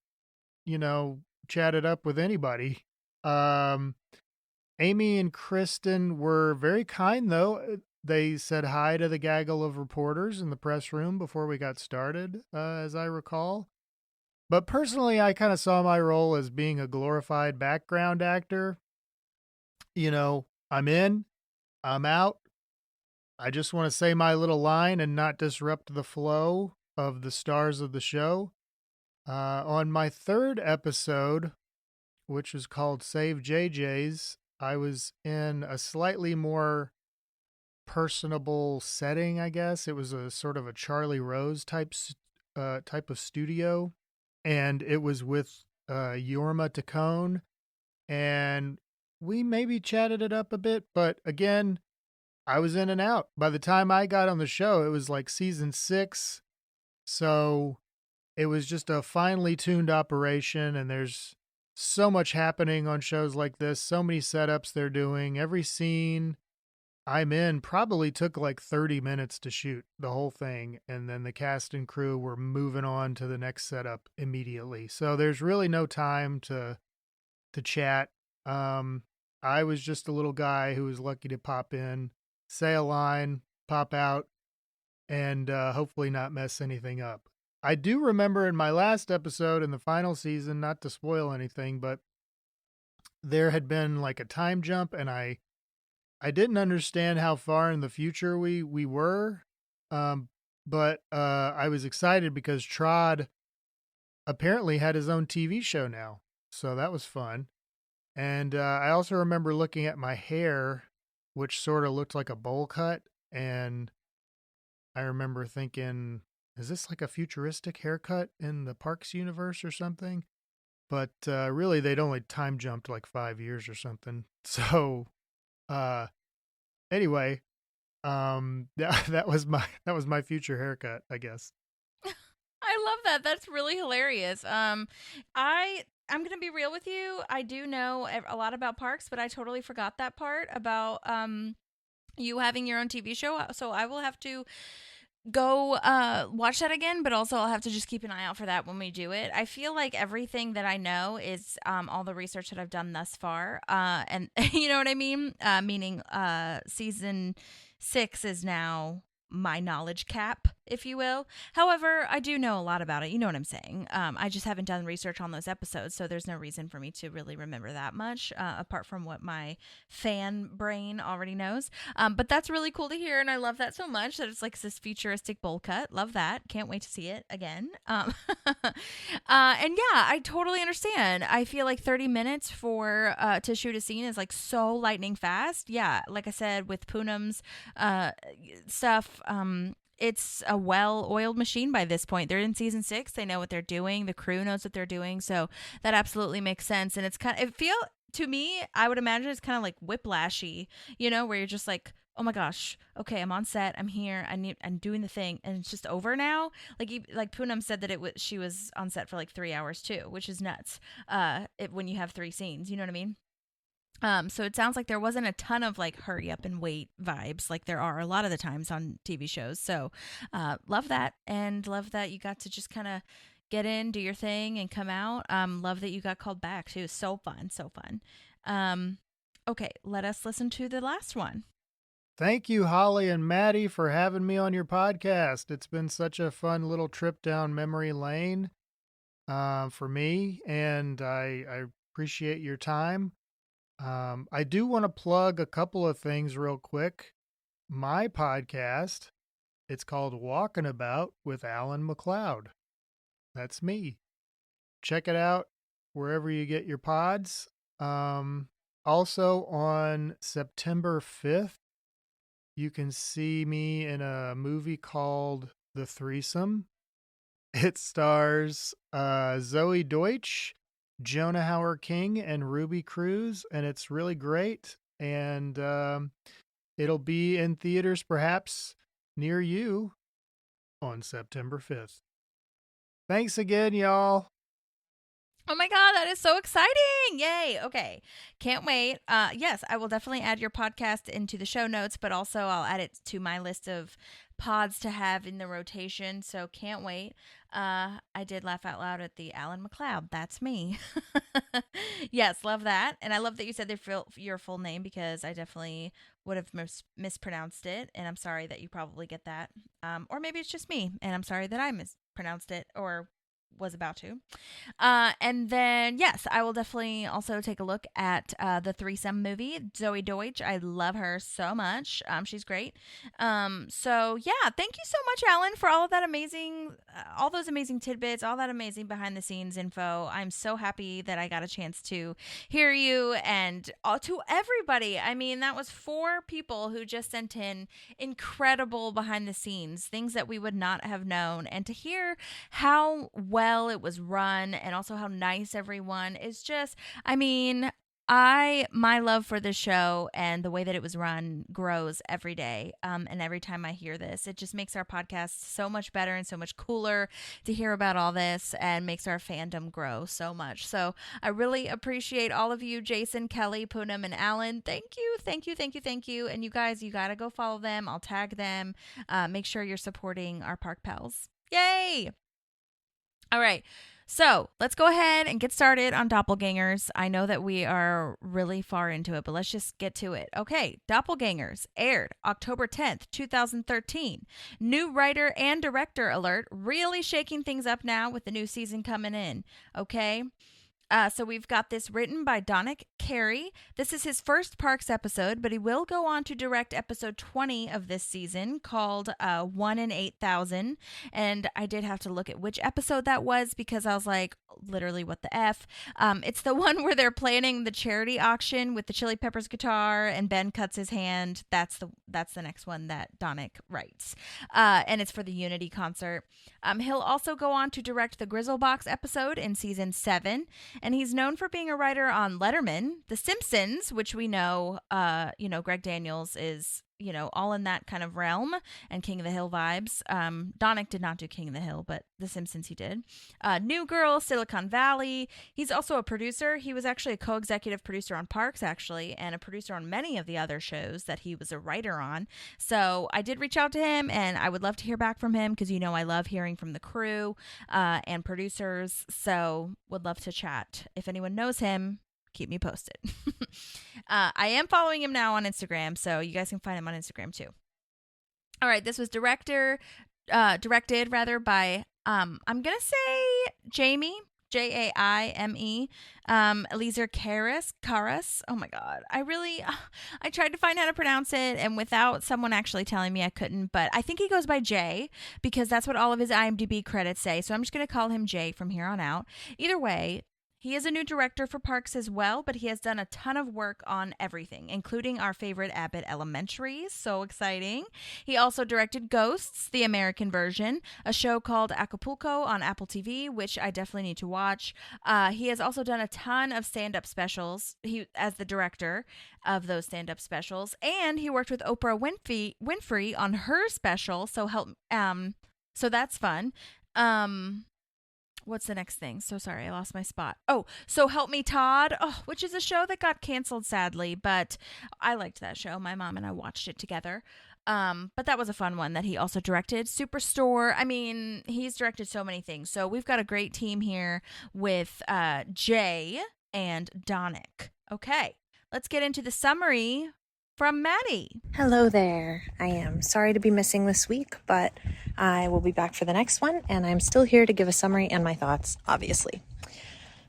you know, chat it up with anybody. Amy and Kristen were very kind, though. They said hi to the gaggle of reporters in the press room before we got started, as I recall. But personally, I kind of saw my role as being a glorified background actor. You know, I'm in, I'm out. I just want to say my little line and not disrupt the flow of the stars of the show. On my 3rd episode, which was called Save JJ's, I was in a slightly more personable setting, I guess. It was a sort of a Charlie Rose type of studio, and it was with Yorma Tacone, and we maybe chatted it up a bit, but again, I was in and out. By the time I got on the show, it was like season 6, so it was just a finely tuned operation, and there's so much happening on shows like this, so many setups they're doing. Every scene I'm in probably took like 30 minutes to shoot the whole thing, and then the cast and crew were moving on to the next setup immediately. So there's really no time to chat. I was just a little guy who was lucky to pop in, say a line, pop out, and hopefully not mess anything up. I do remember in my last episode in the final season, not to spoil anything, but there had been like a time jump, and I didn't understand how far in the future we were, but I was excited because Trod apparently had his own TV show now, so that was fun. And I also remember looking at my hair, which sort of looked like a bowl cut, and I remember thinking, is this like a futuristic haircut in the Parks universe or something? But really, they'd only time jumped like 5 years or something. So anyway, that was my future haircut, I guess. I love that. That's really hilarious. I'm gonna be real with you. I do know a lot about parks, but I totally forgot that part about you having your own TV show. So I will have to go watch that again, but also I'll have to just keep an eye out for that when we do it. I feel like everything that I know is all the research that I've done thus far, and you know what I mean, meaning season 6 is now my knowledge cap, if you will. However, I do know a lot about it. You know what I'm saying? I just haven't done research on those episodes, so there's no reason for me to really remember that much, apart from what my fan brain already knows. But that's really cool to hear, and I love that so much, that it's like this futuristic bowl cut. Love that. Can't wait to see it again. And yeah, I totally understand. I feel like 30 minutes for to shoot a scene is like so lightning fast. Yeah, like I said, with Poonam's stuff, it's a well-oiled machine by this point. They're in season 6. They know what they're doing. The crew knows what they're doing. So that absolutely makes sense. And it's to me, I would imagine it's kind of like whiplashy, where you're just like, oh my gosh, okay, I'm on set. I'm here. I'm doing the thing. And it's just over now. Like Poonam said that she was on set for like 3 hours too, which is nuts. When you have 3 scenes, you know what I mean? So it sounds like there wasn't a ton of like hurry up and wait vibes like there are a lot of the times on TV shows. So love that, and love that you got to just kind of get in, do your thing, and come out. Love that you got called back too. So fun, so fun. Okay, let us listen to the last one. Thank you, Holly and Madi, for having me on your podcast. It's been such a fun little trip down memory lane for me, and I appreciate your time. I do want to plug a couple of things real quick. My podcast, it's called Walking About with Allan McLeod. That's me. Check it out wherever you get your pods. Also on September 5th, you can see me in a movie called The Threesome. It stars Zoe Deutsch, Jonah Hauer King, and Ruby Cruz, and it's really great. And it'll be in theaters perhaps near you on September 5th. Thanks again, y'all. Oh my God, that is so exciting. Yay. Okay. Can't wait. Yes, I will definitely add your podcast into the show notes, but also I'll add it to my list of pods to have in the rotation. So can't wait. I did laugh out loud at the Allan McLeod. That's me. Yes, love that. And I love that you said your full name, because I definitely would have mispronounced it. And I'm sorry that you probably get that. Or maybe it's just me, and I'm sorry that I mispronounced it, or was about to. And then, yes, I will definitely also take a look at the Threesome movie. Zoe Deutsch, I love her so much. She's great. So, yeah, thank you so much, Alan, for all of that amazing, all those amazing tidbits, all that amazing behind the scenes info. I'm so happy that I got a chance to hear you, and to everybody. I mean, that was 4 people who just sent in incredible behind the scenes, things that we would not have known, and to hear how well it was run and also how nice everyone is just, I mean, my love for this show and the way that it was run grows every day. And every time I hear this, it just makes our podcast so much better and so much cooler to hear about all this, and makes our fandom grow so much. So I really appreciate all of you, Jason, Kelly, Poonam, and Alan. Thank you, thank you, thank you, thank you. And you guys, you got to go follow them. I'll tag them. Make sure you're supporting our Park Pals. Yay! All right. So let's go ahead and get started on Doppelgangers. I know that we are really far into it, but let's just get to it. Okay, Doppelgangers aired October 10th, 2013. New writer and director alert, really shaking things up now with the new season coming in. Okay. So we've got this written by Dominic Carey. This is his first Parks episode, but he will go on to direct episode 20 of this season, called 1 in 8,000. And I did have to look at which episode that was, because I was like, literally, what the F? It's the one where they're planning the charity auction with the Chili Peppers guitar and Ben cuts his hand. That's the next one that Dominic writes. And it's for the Unity concert. He'll also go on to direct the Grizzlebox episode in season 7. And he's known for being a writer on Letterman, The Simpsons, which we know, Greg Daniels is, all in that kind of realm, and King of the Hill vibes. Dominic did not do King of the Hill, but The Simpsons he did. New Girl, Silicon Valley. He's also a producer. He was actually a co-executive producer on Parks, actually, and a producer on many of the other shows that he was a writer on. So I did reach out to him, and I would love to hear back from him, because I love hearing from the crew and producers. So would love to chat. If anyone knows him, keep me posted. I am following him now on Instagram, so you guys can find him on Instagram too. All right, this was directed by I'm gonna say Jamie, Jaime, Eliezer Karas. Oh my god, I tried to find how to pronounce it, and without someone actually telling me, I couldn't. But I think he goes by Jay, because that's what all of his IMDb credits say. So I'm just gonna call him Jay from here on out. Either way, he is a new director for Parks as well, but he has done a ton of work on everything, including our favorite Abbott Elementary. So exciting. He also directed Ghosts, the American version, a show called Acapulco on Apple TV, which I definitely need to watch. He has also done a ton of stand-up specials as the director of those stand-up specials, and he worked with Oprah Winfrey on her special, so that's fun. What's the next thing? So sorry, I lost my spot. Oh, So Help Me Todd, which is a show that got canceled, sadly, but I liked that show. My mom and I watched it together. But that was a fun one that he also directed. Superstore. I mean, he's directed so many things. So we've got a great team here with Jay and Dominic. Okay, let's get into the summary from Madi. Hello there. I am sorry to be missing this week, but I will be back for the next one, and I'm still here to give a summary and my thoughts, obviously.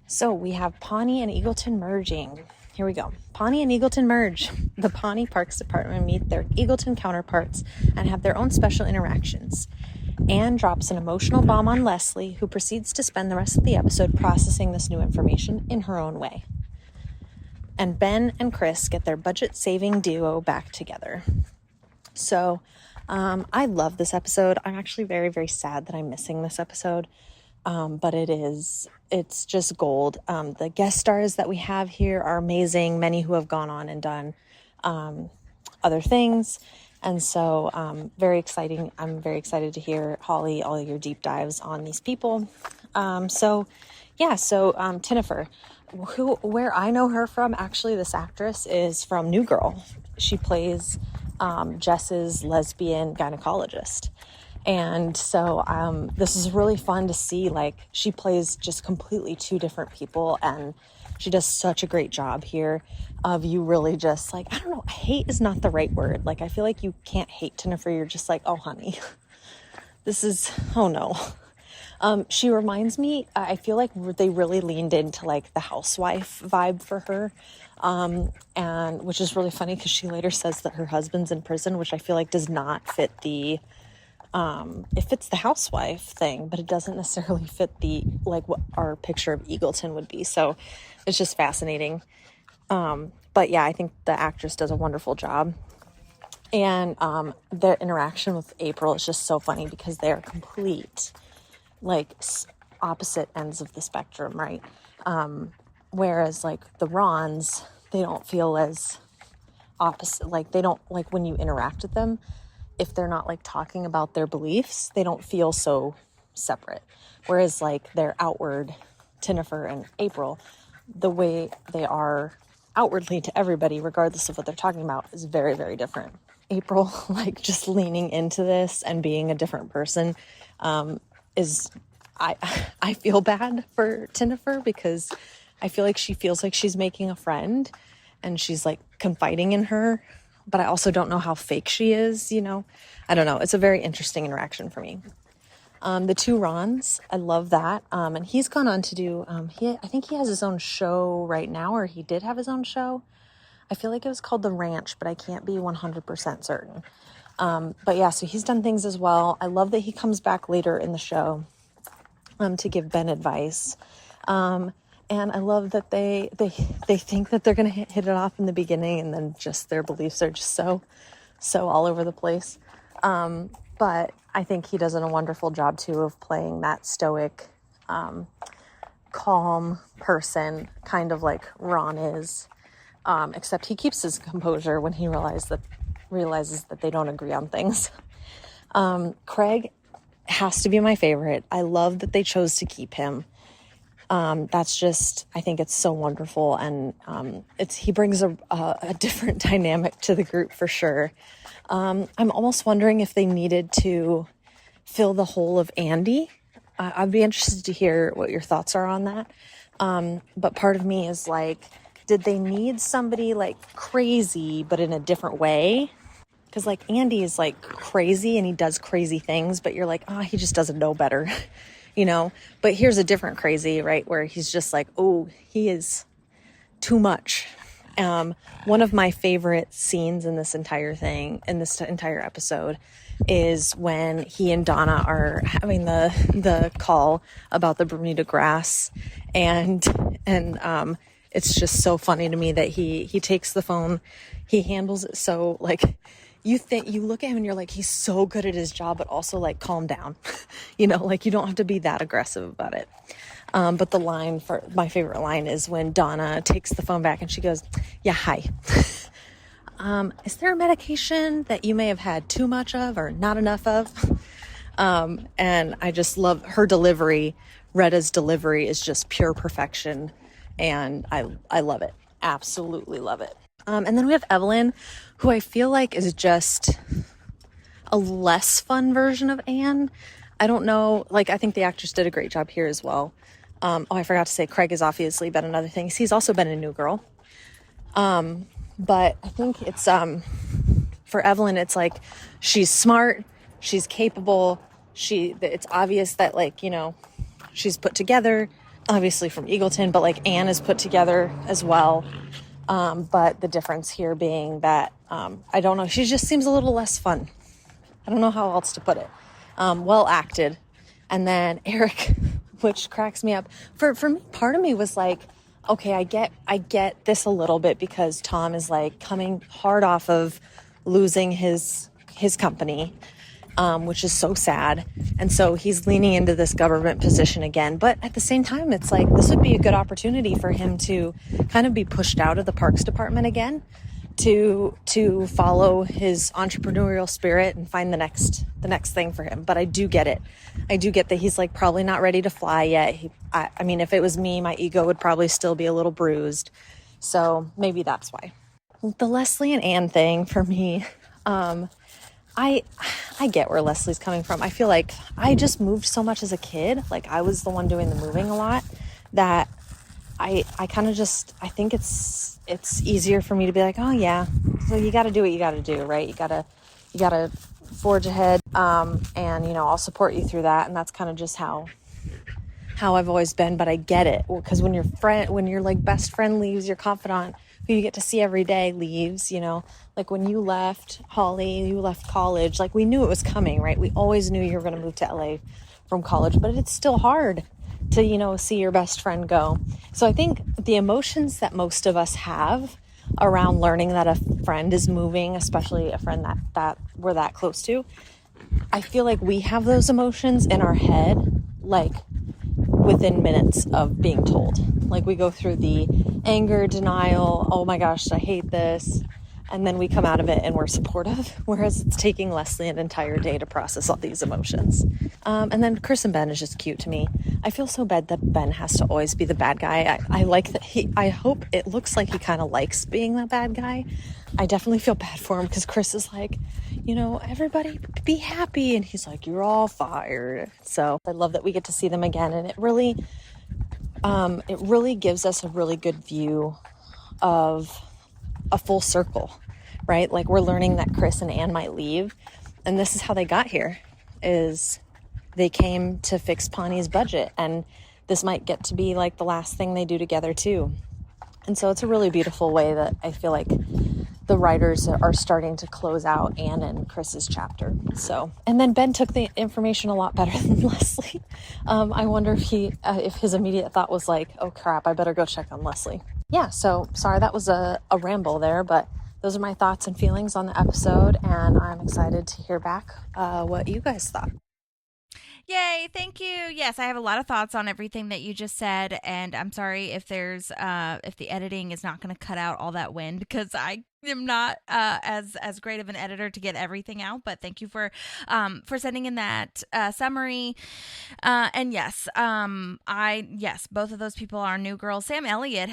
So we have Pawnee and Eagleton merging. Here we go. Pawnee and Eagleton merge. The Pawnee Parks Department meet their Eagleton counterparts and have their own special interactions. Anne drops an emotional bomb on Leslie, who proceeds to spend the rest of the episode processing this new information in her own way. And Ben and Chris get their budget-saving duo back together. So I love this episode. I'm actually very, very sad that I'm missing this episode, but it's just gold. The guest stars that we have here are amazing, many who have gone on and done other things. And so very exciting. I'm very excited to hear, Holly, all your deep dives on these people. So Tinnifer, where I know her from, actually, this actress is from New Girl. She plays Jess's lesbian gynecologist. And so this is really fun to see, like, she plays just completely two different people, and she does such a great job here of you really just, like, I don't know, hate is not the right word. Like, I feel like you can't hate Tinnifer. You're just like, oh, honey, this is, oh no. She reminds me, I feel like they really leaned into like the housewife vibe for her. And which is really funny because she later says that her husband's in prison, which I feel like does not fit it fits the housewife thing, but it doesn't necessarily fit like what our picture of Eagleton would be. So it's just fascinating. But yeah, I think the actress does a wonderful job. And their interaction with April is just so funny because they're complete, like, opposite ends of the spectrum, right? Whereas, like, the Rons, they don't feel as opposite. Like, they don't, like, when you interact with them, if they're not, like, talking about their beliefs, they don't feel so separate. Whereas, like, their outward, Tinnifer and April, the way they are outwardly to everybody, regardless of what they're talking about, is very, very different. April, like, just leaning into this and being a different person is, I feel bad for Tinnifer because I feel like she feels like she's making a friend and she's, like, confiding in her, but I also don't know how fake she is, you know? I don't know. It's a very interesting interaction for me. The two Rons, I love that. And he's gone on to do, I think he has his own show right now, or he did have his own show. I feel like it was called The Ranch, but I can't be 100% certain. But yeah, so he's done things as well. I love that he comes back later in the show to give Ben advice. And I love that they think that they're going to hit it off in the beginning, and then just their beliefs are just so all over the place. But I think he does a wonderful job too of playing that stoic, calm person, kind of like Ron is. Except he keeps his composure when he realizes that they don't agree on things. Craig has to be my favorite. I love that they chose to keep him. That's just, I think it's so wonderful. And he brings a different dynamic to the group for sure. I'm almost wondering if they needed to fill the hole of Andy. I'd be interested to hear what your thoughts are on that. But part of me is like, did they need somebody like crazy, but in a different way? Because like Andy is like crazy and he does crazy things, but you're like, oh, he just doesn't know better, you know? But here's a different crazy, right? Where he's just like, oh, he is too much. One of my favorite scenes in this entire episode is when he and Donna are having the call about the Bermuda grass, and it's just so funny to me that he takes the phone, he handles it so, like, you look at him and you're like, he's so good at his job, but also like, calm down, you know, like you don't have to be that aggressive about it. But my favorite line is when Donna takes the phone back and she goes, yeah, hi. Is there a medication that you may have had too much of or not enough of? And I just love her delivery. Retta's delivery is just pure perfection. And I love it. Absolutely love it. And then we have Evelyn, who I feel like is just a less fun version of Anne. I don't know. Like, I think the actress did a great job here as well. I forgot to say Craig has obviously been in other things. He's also been in New Girl. But I think it's, for Evelyn, it's like, she's smart, she's capable, it's obvious that, like, you know, she's put together, obviously from Eagleton, but like Anne is put together as well. But the difference here being that, I don't know, she just seems a little less fun. I don't know how else to put it. Well acted. And then Eric, which cracks me up. For me, part of me was like, okay, I get this a little bit because Tom is like coming hard off of losing his company, which is so sad. And so he's leaning into this government position again. But at the same time, it's like, this would be a good opportunity for him to kind of be pushed out of the Parks Department again, to follow his entrepreneurial spirit and find the next thing for him. But I do get it. I do get that he's like probably not ready to fly yet. I mean, if it was me, my ego would probably still be a little bruised. So maybe that's why. The Leslie and Anne thing for me, I get where Leslie's coming from. I feel like I just moved so much as a kid. Like I was the one doing the moving a lot, that I kind of just, I think it's easier for me to be like, oh yeah, so you got to do what you got to do, right? You got to forge ahead. And you know, I'll support you through that. And that's kind of just how how I've always been, but I get it. Because when your like best friend leaves, your confidant, who you get to see every day, leaves, like when you left, Holly, you left college, like we knew it was coming, right? We always knew you were going to move to LA from college, but it's still hard to, see your best friend go. So I think the emotions that most of us have around learning that a friend is moving, especially a friend that we're that close to, I feel like we have those emotions in our head, like within minutes of being told. Like we go through the anger, denial, oh my gosh, I hate this. And then we come out of it and we're supportive, whereas it's taking Leslie an entire day to process all these emotions. And then Chris and Ben is just cute to me. I feel so bad that Ben has to always be the bad guy. I like that I hope it looks like he kind of likes being the bad guy. I definitely feel bad for him because Chris is like, everybody be happy. And he's like, you're all fired. So I love that we get to see them again. And it really gives us a really good view of a full circle, right? Like we're learning that Chris and Anne might leave, and this is how they got here, is they came to fix Pawnee's budget, and this might get to be like the last thing they do together too. And so it's a really beautiful way that I feel like the writers are starting to close out Anne and Chris's chapter. So, and then Ben took the information a lot better than Leslie. I wonder if his immediate thought was like, oh crap, I better go check on Leslie. Yeah, so sorry that was a ramble there, but those are my thoughts and feelings on the episode, and I'm excited to hear back what you guys thought. Yay, thank you. Yes, I have a lot of thoughts on everything that you just said, and I'm sorry if if the editing is not going to cut out all that wind, because I am not as great of an editor to get everything out, but thank you for sending in that summary. And yes, both of those people are new girls. Sam Elliott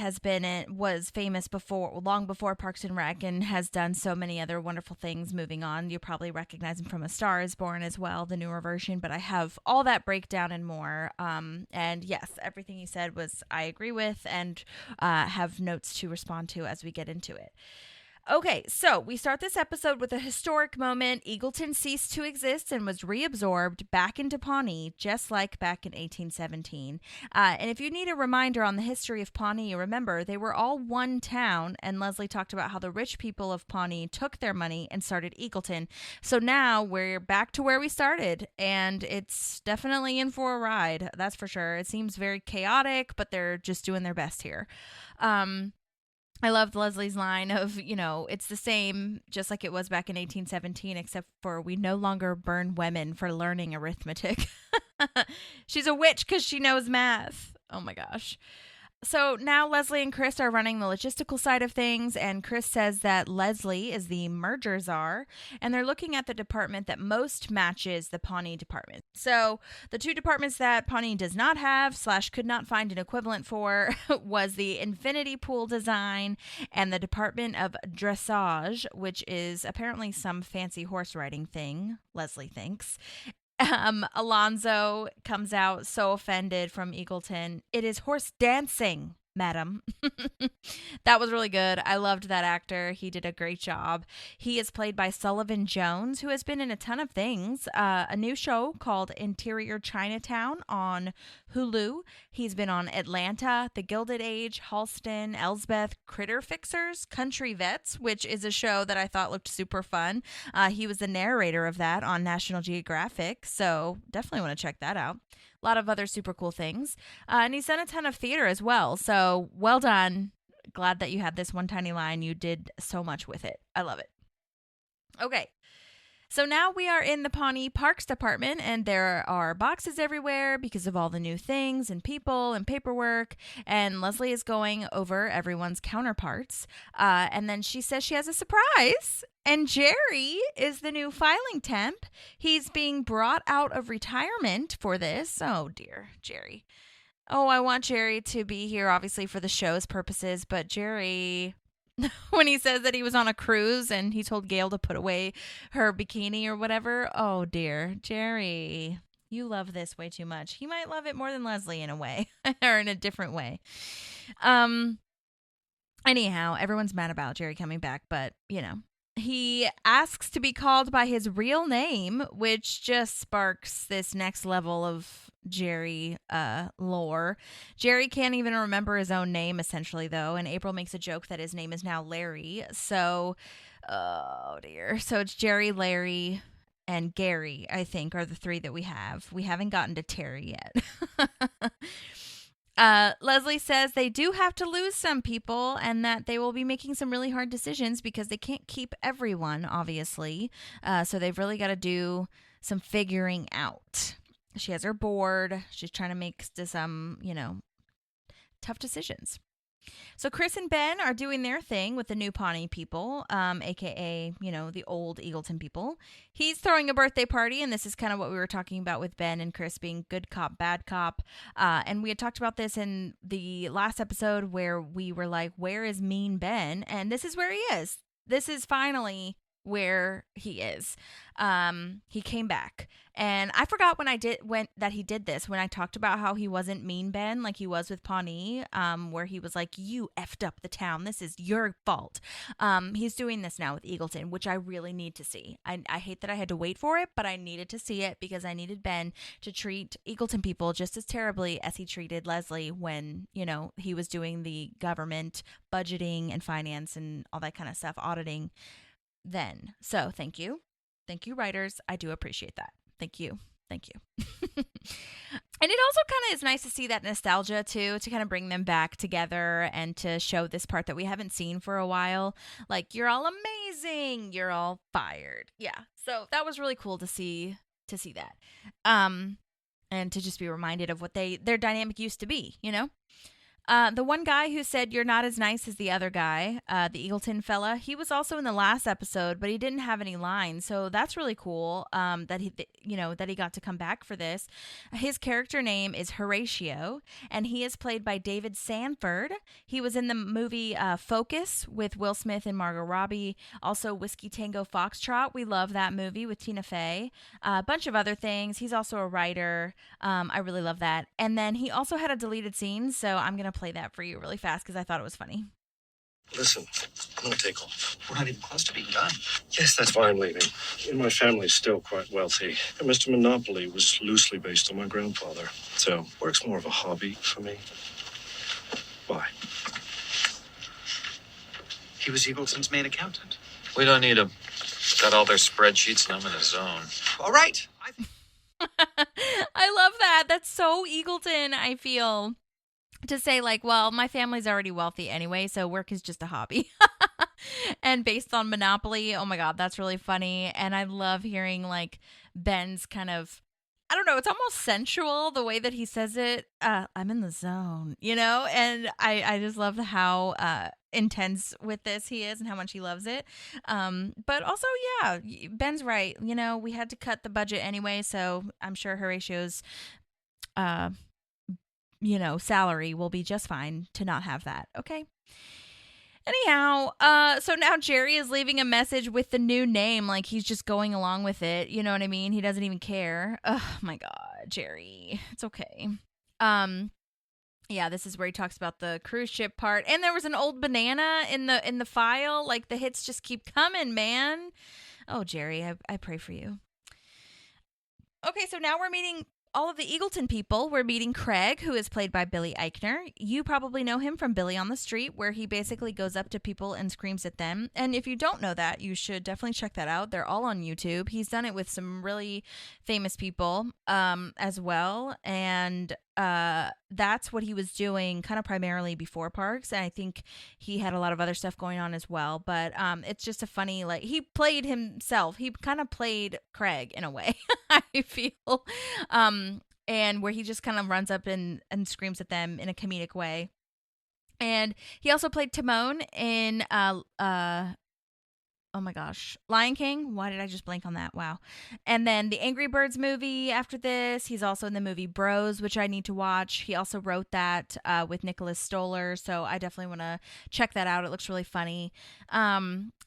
was famous long before Parks and Rec, and has done so many other wonderful things. Moving on, you probably recognize him from A Star Is Born as well, the newer version, but I have all that breakdown and more. And yes, everything you said I agree with, and have notes to respond to as we get into it. Okay, so we start this episode with a historic moment. Eagleton ceased to exist and was reabsorbed back into Pawnee, just like back in 1817. And if you need a reminder on the history of Pawnee, remember, they were all one town, and Leslie talked about how the rich people of Pawnee took their money and started Eagleton. So now we're back to where we started, and it's definitely in for a ride, that's for sure. It seems very chaotic, but they're just doing their best here. I loved Leslie's line of, it's the same, just like it was back in 1817, except for we no longer burn women for learning arithmetic. She's a witch because she knows math. Oh my gosh. So now Leslie and Chris are running the logistical side of things, and Chris says that Leslie is the merger czar, and they're looking at the department that most matches the Pawnee department. So the two departments that Pawnee does not have / could not find an equivalent for was the infinity pool design and the department of dressage, which is apparently some fancy horse riding thing, Leslie thinks. Alonzo comes out so offended from Eagleton. It is horse dancing, madam. That was really good. I loved that actor. He did a great job. He is played by Sullivan Jones, who has been in a ton of things. A new show called Interior Chinatown on Hulu. He's been on Atlanta, The Gilded Age, Halston, Elsbeth, Critter Fixers, Country Vets, which is a show that I thought looked super fun. He was the narrator of that on National Geographic, so definitely want to check that out. A lot of other super cool things. And he's done a ton of theater as well, so well done. Glad that you had this one tiny line. You did so much with it. I love it. Okay. So now we are in the Pawnee Parks Department, and there are boxes everywhere because of all the new things and people and paperwork. And Leslie is going over everyone's counterparts. And then she says she has a surprise. And Jerry is the new filing temp. He's being brought out of retirement for this. Oh, dear, Jerry. Oh, I want Jerry to be here, obviously, for the show's purposes. But Jerry... when he says that he was on a cruise and he told Gail to put away her bikini or whatever. Oh, dear. Jerry, you love this way too much. He might love it more than Leslie in a way, or in a different way. Anyhow, everyone's mad about Jerry coming back, but, He asks to be called by his real name, which just sparks this next level of Jerry lore. Jerry can't even remember his own name, essentially, though, and April makes a joke that his name is now Larry. So, oh dear. So it's Jerry, Larry, and Gary, I think, are the three that we have. We haven't gotten to Terry yet. Leslie says they do have to lose some people and that they will be making some really hard decisions because they can't keep everyone, obviously. So they've really got to do some figuring out. She has her board. She's trying to make some, tough decisions. So Chris and Ben are doing their thing with the new Pawnee people, a.k.a., the old Eagleton people. He's throwing a birthday party, and this is kind of what we were talking about with Ben and Chris being good cop, bad cop. And we had talked about this in the last episode where we were like, where is Mean Ben? And this is where he is. This is finally where he is. He came back, and I forgot that he did this when I talked about how he wasn't Mean Ben like he was with Pawnee, where he was like, you effed up the town, this is your fault. He's doing this now with Eagleton, which I really need to see. I hate that I had to wait for it, but I needed to see it because I needed Ben to treat Eagleton people just as terribly as he treated Leslie when he was doing the government budgeting and finance and all that kind of stuff, auditing then. So thank you, writers. I do appreciate that. Thank you. And it also kind of is nice to see that nostalgia too, to kind of bring them back together and to show this part that we haven't seen for a while. Like, you're all amazing, you're all fired. Yeah, so that was really cool to see that, and to just be reminded of what their dynamic used to be. The one guy who said you're not as nice as the other guy, the Eagleton fella, he was also in the last episode, but he didn't have any lines. So that's really cool that he got to come back for this. His character name is Horatio, and he is played by David Sanford. He was in the movie Focus with Will Smith and Margot Robbie. Also Whiskey Tango Foxtrot. We love that movie with Tina Fey. A bunch of other things. He's also a writer. I really love that. And then he also had a deleted scene, so I'm going to play that for you really fast because I thought it was funny. Listen, I'm going to take off. We're not even close to being done. Yes, that's why I'm leaving. And my family's still quite wealthy. And Mr. Monopoly was loosely based on my grandfather. So, work's more of a hobby for me. Bye. He was Eagleton's main accountant. We don't need him. Got all their spreadsheets and I'm in a zone. All right. I love that. That's so Eagleton, I feel. To say like, well, my family's already wealthy anyway, so work is just a hobby. And based on Monopoly, oh my God, that's really funny. And I love hearing like Ben's kind of, I don't know, it's almost sensual the way that he says it. I'm in the zone, and I just love how intense with this he is and how much he loves it. But also, yeah, Ben's right. We had to cut the budget anyway, so I'm sure Horatio's salary will be just fine to not have that. Okay. Anyhow, so now Jerry is leaving a message with the new name, like he's just going along with it. You know what I mean? He doesn't even care. Oh my God, Jerry. It's okay. Yeah, this is where he talks about the cruise ship part. And there was an old banana in the file. Like, the hits just keep coming, man. Oh, Jerry, I pray for you. Okay, so now we're meeting all of the Eagleton people. We're meeting Craig, who is played by Billy Eichner. You probably know him from Billy on the Street, where he basically goes up to people and screams at them. And if you don't know that, you should definitely check that out. They're all on YouTube. He's done it with some really famous people as well. And that's what he was doing kind of primarily before Parks. And I think he had a lot of other stuff going on as well. But it's just a funny, like, he played himself. He kind of played Craig in a way, I feel. And where he just kind of runs up and screams at them in a comedic way. And he also played Timon in oh my gosh, Lion King. Why did I just blank on that? Wow. And then the Angry Birds movie after this. He's also in the movie Bros, which I need to watch. He also wrote that with Nicholas Stoller, so I definitely want to check that out. It looks really funny.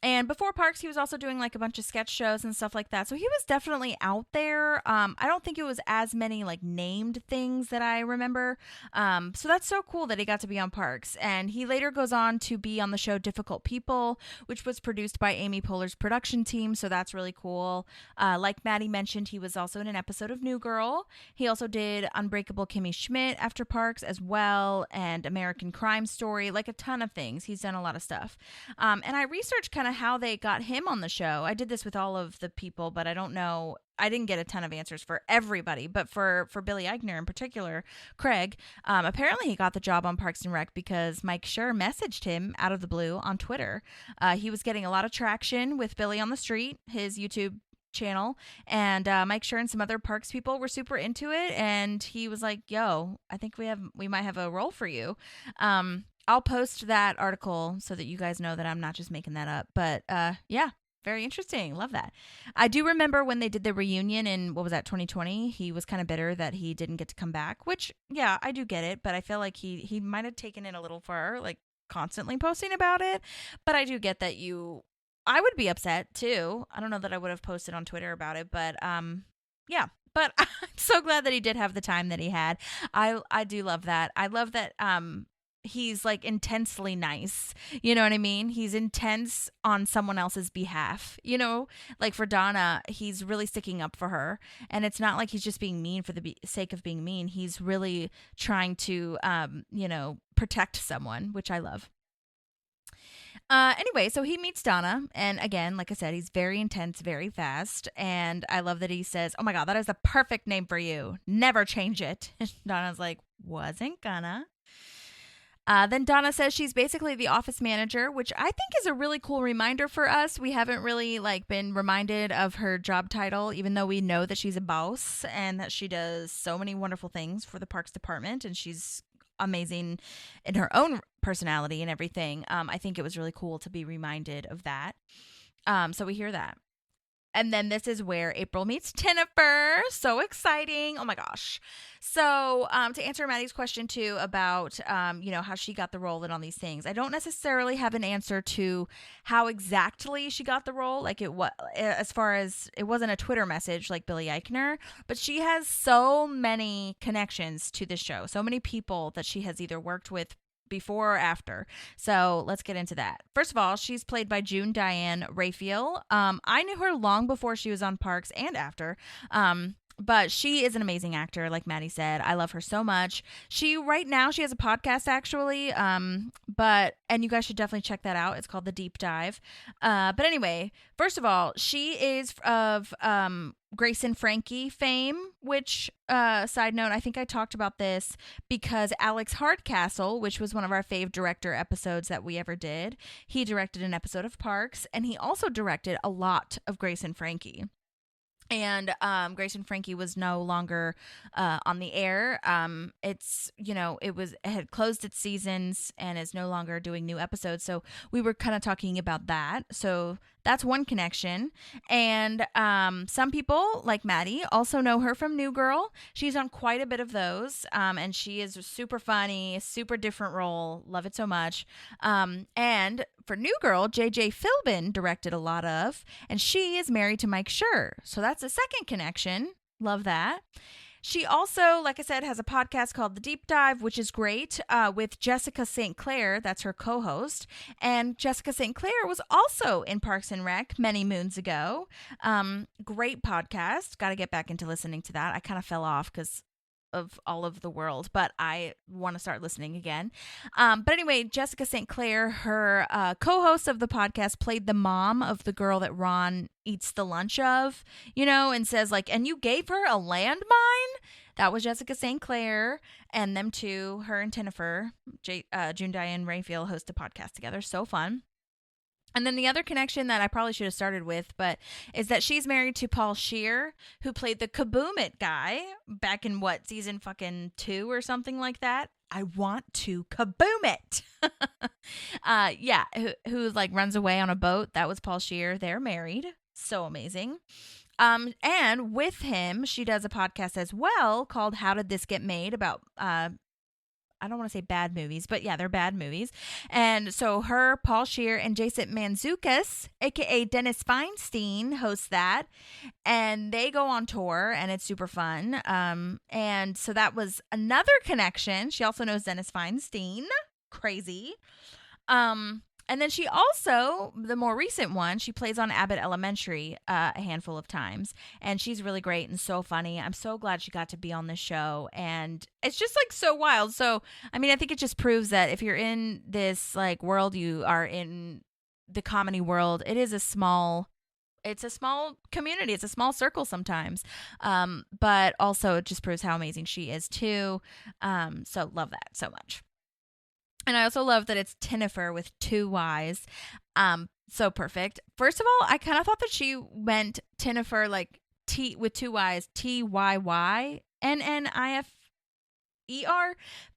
And before Parks, he was also doing like a bunch of sketch shows and stuff like that. So he was definitely out there. I don't think it was as many like named things that I remember. So that's so cool that he got to be on Parks. And he later goes on to be on the show Difficult People, which was produced by Amy Amy Poehler's production team, so that's really cool. Like Madi mentioned, he was also in an episode of New Girl. He also did Unbreakable Kimmy Schmidt after Parks as well, and American Crime Story, like a ton of things. He's done a lot of stuff. And I researched kind of how they got him on the show. I did this with all of the people, but I don't know. I didn't get a ton of answers for everybody, but for Billy Eichner in particular, Craig, apparently he got the job on Parks and Rec because Mike Schur messaged him out of the blue on Twitter. He was getting a lot of traction with Billy on the Street, his YouTube channel, and Mike Schur and some other Parks people were super into it, and he was like, yo, I think we might have a role for you. I'll post that article so that you guys know that I'm not just making that up, but yeah. Very interesting. Love that. I do remember when they did the reunion in, 2020, he was kind of bitter that he didn't get to come back, which, yeah, I do get it, but I feel like he might have taken it a little far, like constantly posting about it. But I do get that I would be upset too. I don't know that I would have posted on Twitter about it, but yeah. But I'm so glad that he did have the time that he had. I do love that. I love that he's like intensely nice. You know what I mean? He's intense on someone else's behalf. You know, like for Donna, he's really sticking up for her. And it's not like he's just being mean for the sake of being mean. He's really trying to, protect someone, which I love. Anyway, so he meets Donna, and again, like I said, he's very intense, very fast, and I love that he says, oh my God, that is the perfect name for you. Never change it. And Donna's like, wasn't gonna. Then Donna says she's basically the office manager, which I think is a really cool reminder for us. We haven't really been reminded of her job title, even though we know that she's a boss and that she does so many wonderful things for the Parks Department, and she's amazing in her own personality and everything. I think it was really cool to be reminded of that. So we hear that. And then this is where April meets Jennifer. So exciting. Oh my gosh. So to answer Maddie's question too about, how she got the role and all these things, I don't necessarily have an answer to how exactly she got the role. As far as it wasn't a Twitter message like Billy Eichner, but she has so many connections to the show. So many people that she has either worked with before or after. So let's get into that. First of all, she's played by June Diane Raphael. I knew her long before she was on Parks and after. But she is an amazing actor, like Maddie said. I love her so much. Right now she has a podcast actually. And you guys should definitely check that out. It's called The Deep Dive. But anyway, first of all, she is of Grace and Frankie fame, which, side note, I think I talked about this because Alex Hardcastle, which was one of our fave director episodes that we ever did, he directed an episode of Parks, and he also directed a lot of Grace and Frankie. And Grace and Frankie was no longer on the air. It had closed its seasons and is no longer doing new episodes. So we were kind of talking about that. So that's one connection. And some people, like Madi, also know her from New Girl. She's on quite a bit of those. And she is super funny, super different role. Love it so much. And for New Girl, J.J. Philbin directed a lot of, and she is married to Mike Schur. So that's a second connection. Love that. She also, like I said, has a podcast called The Deep Dive, which is great, with Jessica St. Clair. That's her co-host. And Jessica St. Clair was also in Parks and Rec many moons ago. Great podcast. Got to get back into listening to that. I kind of fell off because of all of the world, but I want to start listening again. But anyway, Jessica St. Clair, her co-host of the podcast, played the mom of the girl that Ron eats the lunch of, and says and you gave her a landmine? That was Jessica St. Clair, and them two, her and Jennifer, June Diane Raphael, host a podcast together. So fun. And then the other connection that I probably should have started with, but is that she's married to Paul Scheer, who played the Kaboom It guy back in season fucking 2 or something like that. I want to kaboom it. Who runs away on a boat. That was Paul Scheer. They're married. So amazing. And with him, she does a podcast as well called How Did This Get Made, about I don't want to say bad movies, but yeah, they're bad movies. And so her, Paul Scheer, and Jason Mantzoukas, a.k.a. Dennis Feinstein, hosts that. And they go on tour, and it's super fun. And so that was another connection. She also knows Dennis Feinstein. Crazy. And then she also, the more recent one, she plays on Abbott Elementary a handful of times. And she's really great and so funny. I'm so glad she got to be on this show. And it's just like so wild. So, I mean, I think it just proves that if you're in this like world, you are in the comedy world, it's a small community. It's a small circle sometimes. But also it just proves how amazing she is too. So love that so much. And I also love that it's Tinifer with 2 Y's. So perfect. First of all, I kind of thought that she meant Tinifer like T with 2 Y's, Tyynnifer,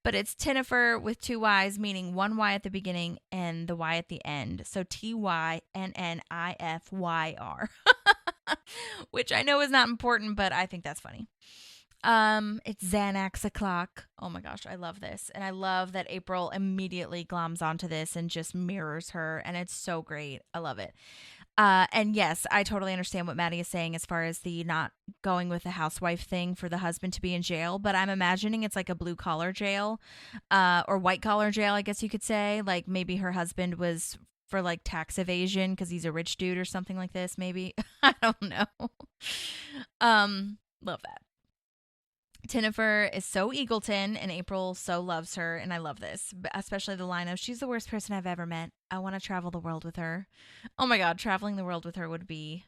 but it's Tinifer with 2 Y's, meaning 1 Y at the beginning and the Y at the end. So Tynnifyr, which I know is not important, but I think that's funny. It's Xanax o'clock. Oh my gosh, I love this. And I love that April immediately gloms onto this and just mirrors her. And it's so great. I love it. And yes, I totally understand what Madi is saying as far as the not going with the housewife thing for the husband to be in jail. But I'm imagining it's like a blue collar jail, or white collar jail, I guess you could say. Like maybe her husband was for like tax evasion because he's a rich dude or something like this. Maybe. I don't know. Love that. Tinifer is so Eagleton, and April so loves her, and I love this, especially the line of, she's the worst person I've ever met. I want to travel the world with her. Oh my God, traveling the world with her would be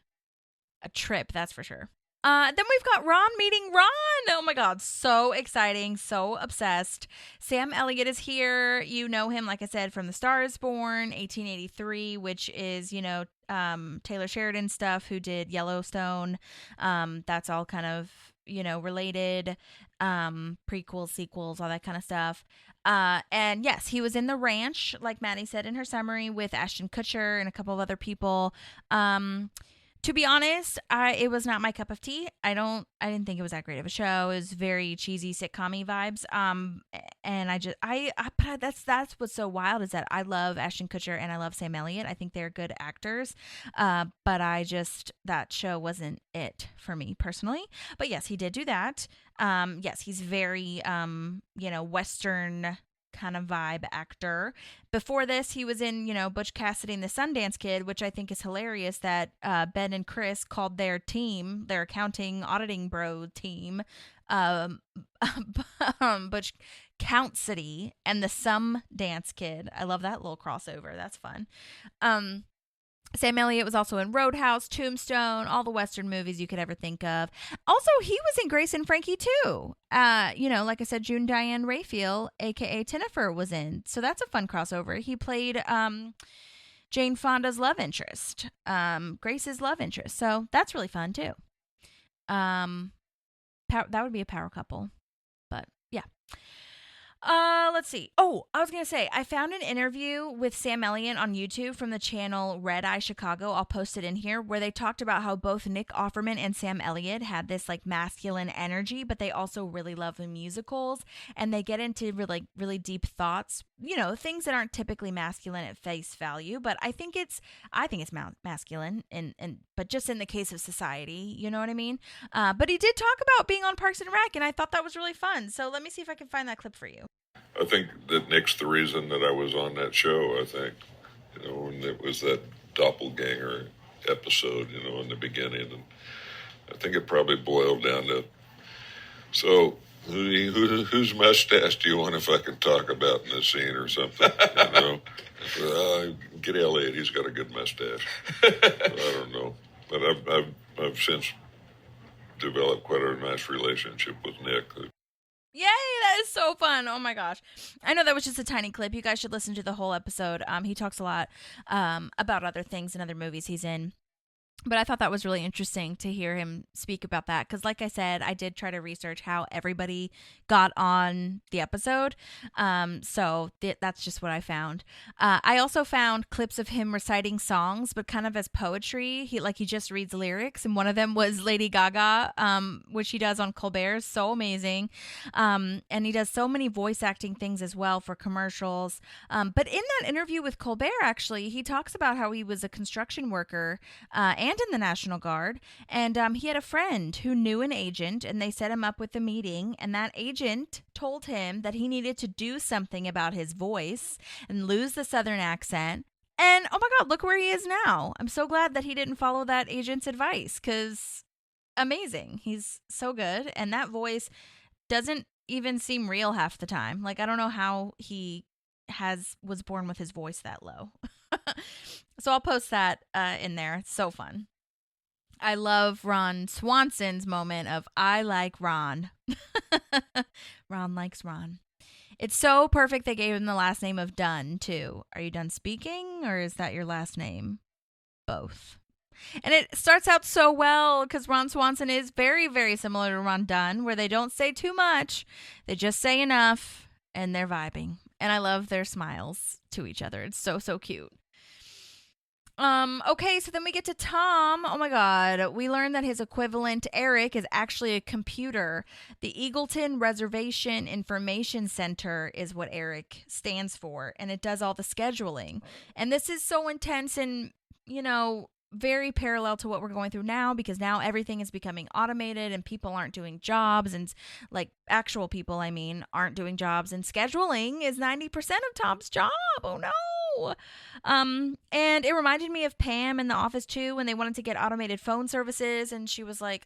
a trip, that's for sure. Then we've got Ron meeting Ron. Oh my God, so exciting, so obsessed. Sam Elliott is here. You know him, like I said, from The Star is Born, 1883, which is, Taylor Sheridan stuff, who did Yellowstone. That's all kind of, related, prequels, sequels, all that kind of stuff. And yes, he was in The Ranch, like Madi said in her summary, with Ashton Kutcher and a couple of other people. To be honest, it was not my cup of tea. I didn't think it was that great of a show. It was very cheesy sitcom-y vibes. But that's what's so wild is that I love Ashton Kutcher and I love Sam Elliott. I think they're good actors. But that show wasn't it for me personally. But yes, he did do that. Yes, he's very, Western kind of vibe actor. Before this, he was in, Butch Cassidy and the Sundance Kid, which I think is hilarious that Ben and Chris called their team, their accounting auditing bro team, Butch Cassidy and the Sundance Kid. I love that little crossover. That's fun. Sam Elliott was also in Roadhouse, Tombstone, all the Western movies you could ever think of. Also, he was in Grace and Frankie too. Like I said, June Diane Raphael, a.k.a. Tinifer, was in. So that's a fun crossover. He played Jane Fonda's love interest, Grace's love interest. So that's really fun too. That would be a power couple. But yeah. Let's see. Oh, I was going to say, I found an interview with Sam Elliott on YouTube from the channel Red Eye Chicago. I'll post it in here, where they talked about how both Nick Offerman and Sam Elliott had this like masculine energy, but they also really love the musicals, and they get into really, really deep thoughts, things that aren't typically masculine at face value, but I think it's masculine but just in the case of society, you know what I mean? But he did talk about being on Parks and Rec, and I thought that was really fun. So let me see if I can find that clip for you. I think that Nick's the reason that I was on that show, I think. And it was that doppelganger episode, in the beginning. And I think it probably boiled down to, so whose mustache do you want to fucking talk about in this scene or something? Get Elliott, he's got a good mustache. I don't know. But I've since developed quite a nice relationship with Nick. Yay, that is so fun. Oh my gosh. I know that was just a tiny clip. You guys should listen to the whole episode. He talks a lot about other things and other movies he's in. But I thought that was really interesting to hear him speak about that. Because like I said, I did try to research how everybody got on the episode. So that's just what I found. I also found clips of him reciting songs, but kind of as poetry. He just reads lyrics. And one of them was Lady Gaga, which he does on Colbert. So amazing. And he does so many voice acting things as well for commercials. But in that interview with Colbert, actually, he talks about how he was a construction worker and in the National Guard, and he had a friend who knew an agent, and they set him up with a meeting, and that agent told him that he needed to do something about his voice and lose the Southern accent, And oh my God, look where he is now. I'm so glad that he didn't follow that agent's advice, because amazing. He's so good. And that voice doesn't even seem real half the time. Like, I don't know how he was born with his voice that low. So I'll post that in there. It's so fun. I love Ron Swanson's moment of I like Ron. Ron likes Ron. It's so perfect they gave him the last name of Dunn, too. Are you done speaking, or is that your last name? Both. And it starts out so well because Ron Swanson is very, very similar to Ron Dunn, where they don't say too much. They just say enough, and they're vibing. And I love their smiles to each other. It's so, so cute. Okay, so then we get to Tom. Oh my God. We learned that his equivalent, Eric, is actually a computer. The Eagleton Reservation Information Center is what Eric stands for, and it does all the scheduling. And this is so intense and, very parallel to what we're going through now, because now everything is becoming automated and people aren't doing jobs, and like actual people, aren't doing jobs, and scheduling is 90% of Tom's job. Oh no. And it reminded me of Pam in The Office too, when they wanted to get automated phone services, and she was like,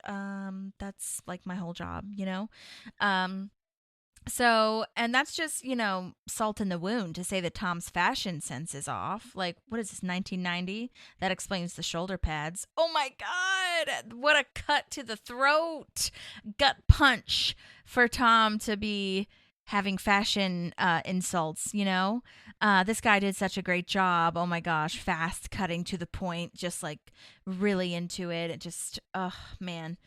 that's like my whole job, So, and that's just, salt in the wound to say that Tom's fashion sense is off. Like, what is this, 1990? That explains the shoulder pads. Oh my God, what a cut to the throat. Gut punch for Tom to be having fashion insults, This guy did such a great job. Oh my gosh, fast, cutting to the point, just like really into it. It just, oh man.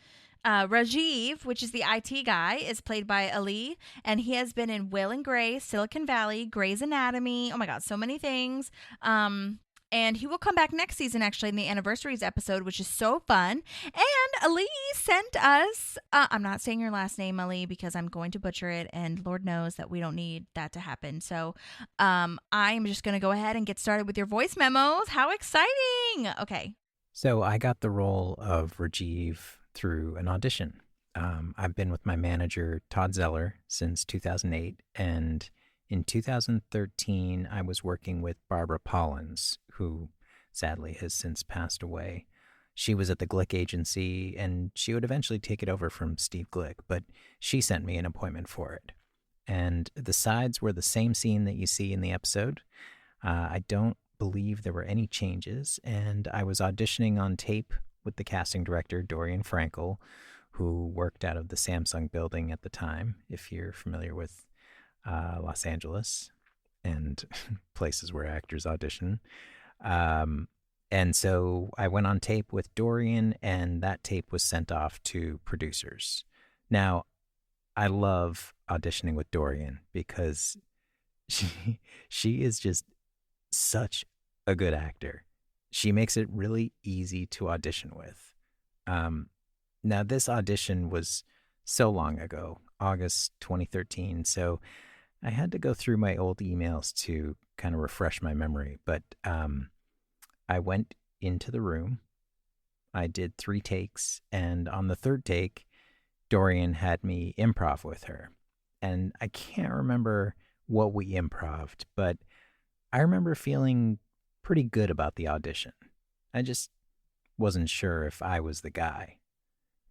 Rajiv, which is the IT guy, is played by Aly, and he has been in Will and Grace, Silicon Valley, Grey's Anatomy. Oh my God, so many things. And he will come back next season, actually, in the anniversaries episode, which is so fun. And Aly sent us, I'm not saying your last name, Aly, because I'm going to butcher it, and Lord knows that we don't need that to happen. So I'm just going to go ahead and get started with your voice memos. How exciting! Okay. So I got the role of Rajiv through an audition. I've been with my manager, Todd Zeller, since 2008, and in 2013, I was working with Barbara Pollins, who sadly has since passed away. She was at the Glick agency, and she would eventually take it over from Steve Glick, but she sent me an appointment for it. And the sides were the same scene that you see in the episode. I don't believe there were any changes, and I was auditioning on tape with the casting director, Dorian Frankel, who worked out of the Samsung building at the time, if you're familiar with Los Angeles and places where actors audition. And so I went on tape with Dorian, and that tape was sent off to producers. Now, I love auditioning with Dorian because she is just such a good actor. She makes it really easy to audition with. Now, this audition was so long ago, August 2013, so I had to go through my old emails to kind of refresh my memory, but I went into the room, I did 3 takes, and on the 3rd take, Dorian had me improv with her. And I can't remember what we improv'd, but I remember feeling pretty good about the audition. I just wasn't sure if I was the guy.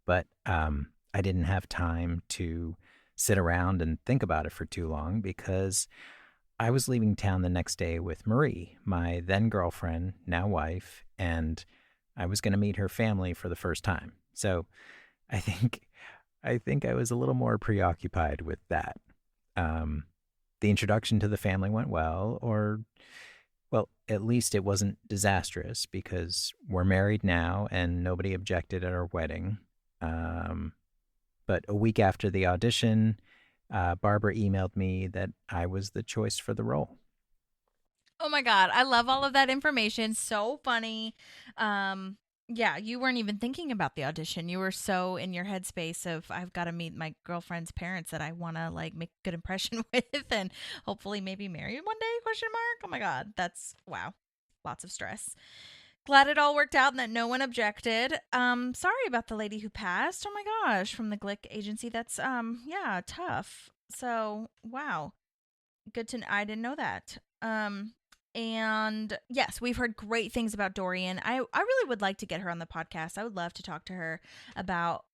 But I didn't have time to sit around and think about it for too long because I was leaving town the next day with Marie, my then girlfriend, now wife, and I was going to meet her family for the first time. So I think I was a little more preoccupied with that. The introduction to the family went well, well, at least it wasn't disastrous because we're married now and nobody objected at our wedding. But a week after the audition, Barbara emailed me that I was the choice for the role. Oh my God, I love all of that information. So funny. Yeah, you weren't even thinking about the audition. You were so in your headspace of I've got to meet my girlfriend's parents that I want to like make a good impression with and hopefully maybe marry one day, ? Oh my God, that's wow. Lots of stress. Glad it all worked out and that no one objected. Sorry about the lady who passed. Oh my gosh, from the Glick agency. That's yeah, tough. So, wow. Good to I didn't know that. And yes, we've heard great things about Dorian. I really would like to get her on the podcast. I would love to talk to her about,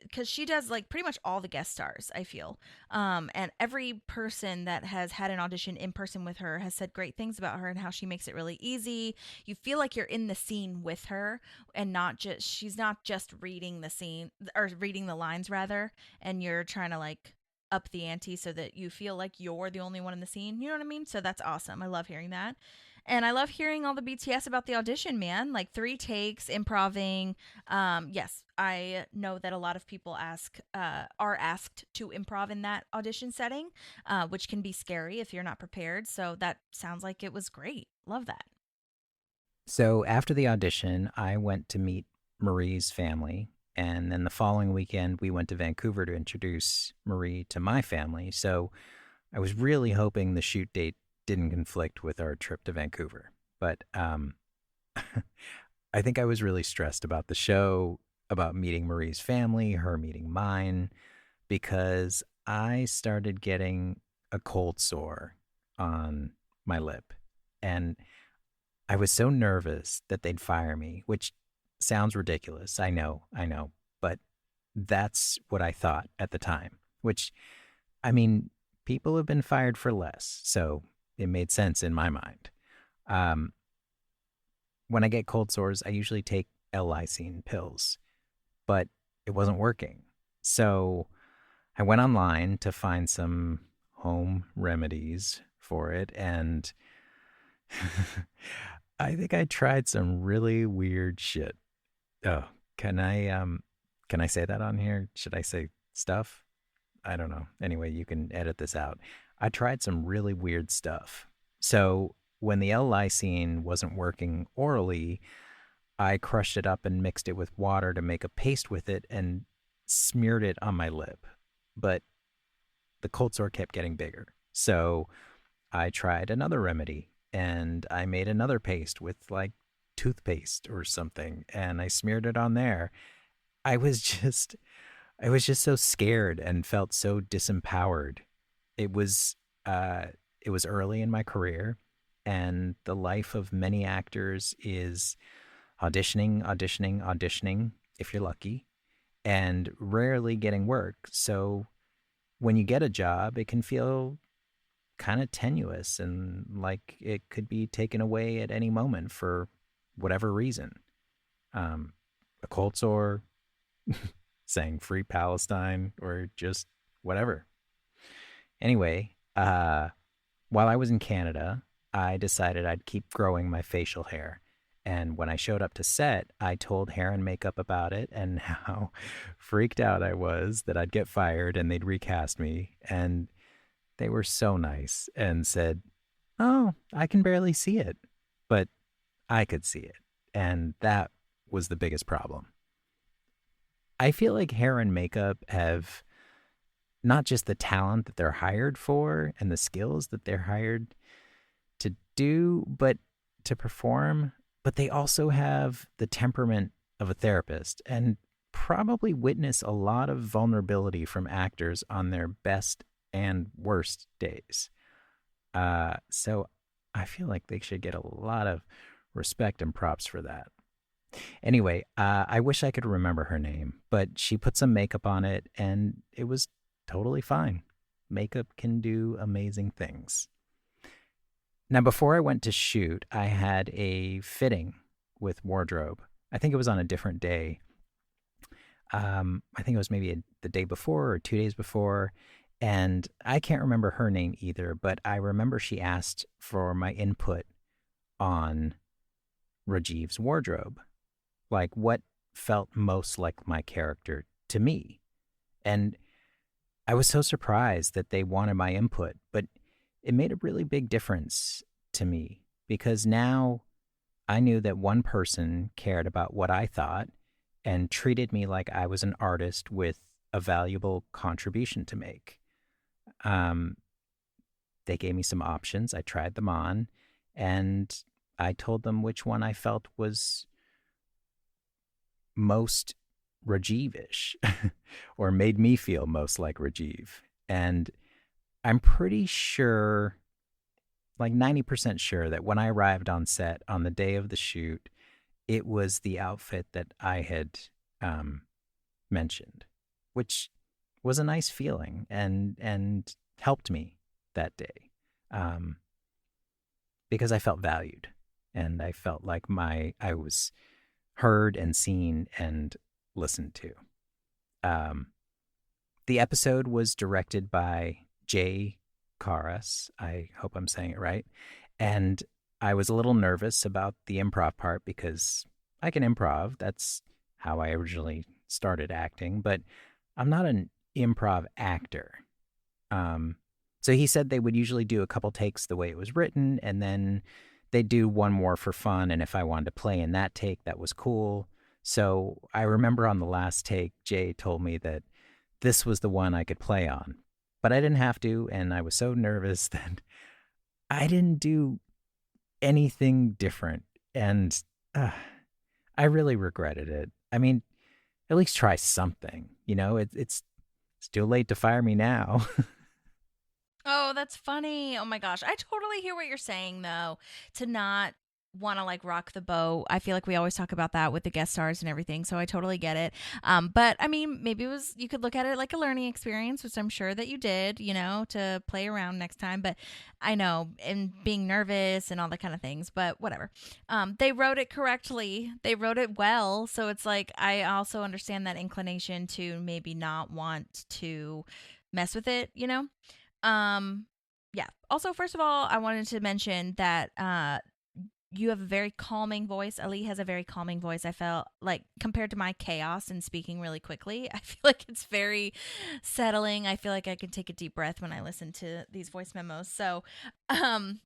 because she does like pretty much all the guest stars, I feel. And every person that has had an audition in person with her has said great things about her and how she makes it really easy. You feel like you're in the scene with her and she's not just reading the scene or reading the lines rather, and you're trying to like up the ante so that you feel like you're the only one in the scene. You know what I mean? So that's awesome. I love hearing that. And I love hearing all the BTS about the audition, man. Like 3 takes, improving. Yes, I know that a lot of people are asked to improv in that audition setting, which can be scary if you're not prepared. So that sounds like it was great. Love that. So after the audition, I went to meet Marie's family. And then the following weekend, we went to Vancouver to introduce Marie to my family. So I was really hoping the shoot date didn't conflict with our trip to Vancouver. But I think I was really stressed about the show, about meeting Marie's family, her meeting mine, because I started getting a cold sore on my lip. And I was so nervous that they'd fire me, which sounds ridiculous. I know. But that's what I thought at the time, which, I mean, people have been fired for less. So it made sense in my mind. When I get cold sores, I usually take L-lysine pills, but it wasn't working. So I went online to find some home remedies for it. And I think I tried some really weird shit. Oh, can I say that on here? Should I say stuff? I don't know. Anyway, you can edit this out. I tried some really weird stuff. So when the L-lysine wasn't working orally, I crushed it up and mixed it with water to make a paste with it and smeared it on my lip. But the cold sore kept getting bigger. So I tried another remedy and I made another paste with like toothpaste or something, and I smeared it on there. I was just so scared and felt so disempowered. It was early in my career, and the life of many actors is auditioning if you're lucky, and rarely getting work. So when you get a job, it can feel kind of tenuous and like it could be taken away at any moment for whatever reason. A cold sore, saying free Palestine, or just whatever. Anyway, while I was in Canada, I decided I'd keep growing my facial hair. And when I showed up to set, I told hair and makeup about it and how freaked out I was that I'd get fired and they'd recast me. And they were so nice and said, "Oh, I can barely see it." But I could see it, and that was the biggest problem. I feel like hair and makeup have not just the talent that they're hired for and the skills that they're hired to do, but to perform, but they also have the temperament of a therapist and probably witness a lot of vulnerability from actors on their best and worst days. So I feel like they should get a lot of respect and props for that. Anyway, I wish I could remember her name, but she put some makeup on it and it was totally fine. Makeup can do amazing things. Now, before I went to shoot, I had a fitting with wardrobe. I think it was on a different day. I think it was maybe the day before or 2 days before. And I can't remember her name either, but I remember she asked for my input on Rajiv's wardrobe, like what felt most like my character to me. And I was so surprised that they wanted my input, but it made a really big difference to me because now I knew that one person cared about what I thought and treated me like I was an artist with a valuable contribution to make. They gave me some options. I tried them on, and I told them which one I felt was most Rajiv-ish or made me feel most like Rajiv. And I'm pretty sure like 90% sure that when I arrived on set on the day of the shoot, it was the outfit that I had mentioned, which was a nice feeling and helped me that day, because I felt valued and I felt like I was heard and seen and listened to. The episode was directed by Jay Karas. I hope I'm saying it right. And I was a little nervous about the improv part because I can improv. That's how I originally started acting, but I'm not an improv actor. So he said they would usually do a couple takes the way it was written, and then they'd do one more for fun, and if I wanted to play in that take, that was cool. So I remember on the last take, Jay told me that this was the one I could play on, but I didn't have to, and I was so nervous that I didn't do anything different, and I really regretted it. I mean, at least try something, you know? It's too late to fire me now. Oh, that's funny. Oh my gosh. I totally hear what you're saying, though, to not want to like rock the boat. I feel like we always talk about that with the guest stars and everything, so I totally get it. But I mean, maybe you could look at it like a learning experience, which I'm sure that you did, you know, to play around next time. But I know, and being nervous and all that kind of things, but whatever. They wrote it correctly. They wrote it well. So it's like, I also understand that inclination to maybe not want to mess with it, you know? Yeah. Also, first of all, I wanted to mention that you have a very calming voice. Aly has a very calming voice. I felt like, compared to my chaos and speaking really quickly, I feel like it's very settling. I feel like I can take a deep breath when I listen to these voice memos. So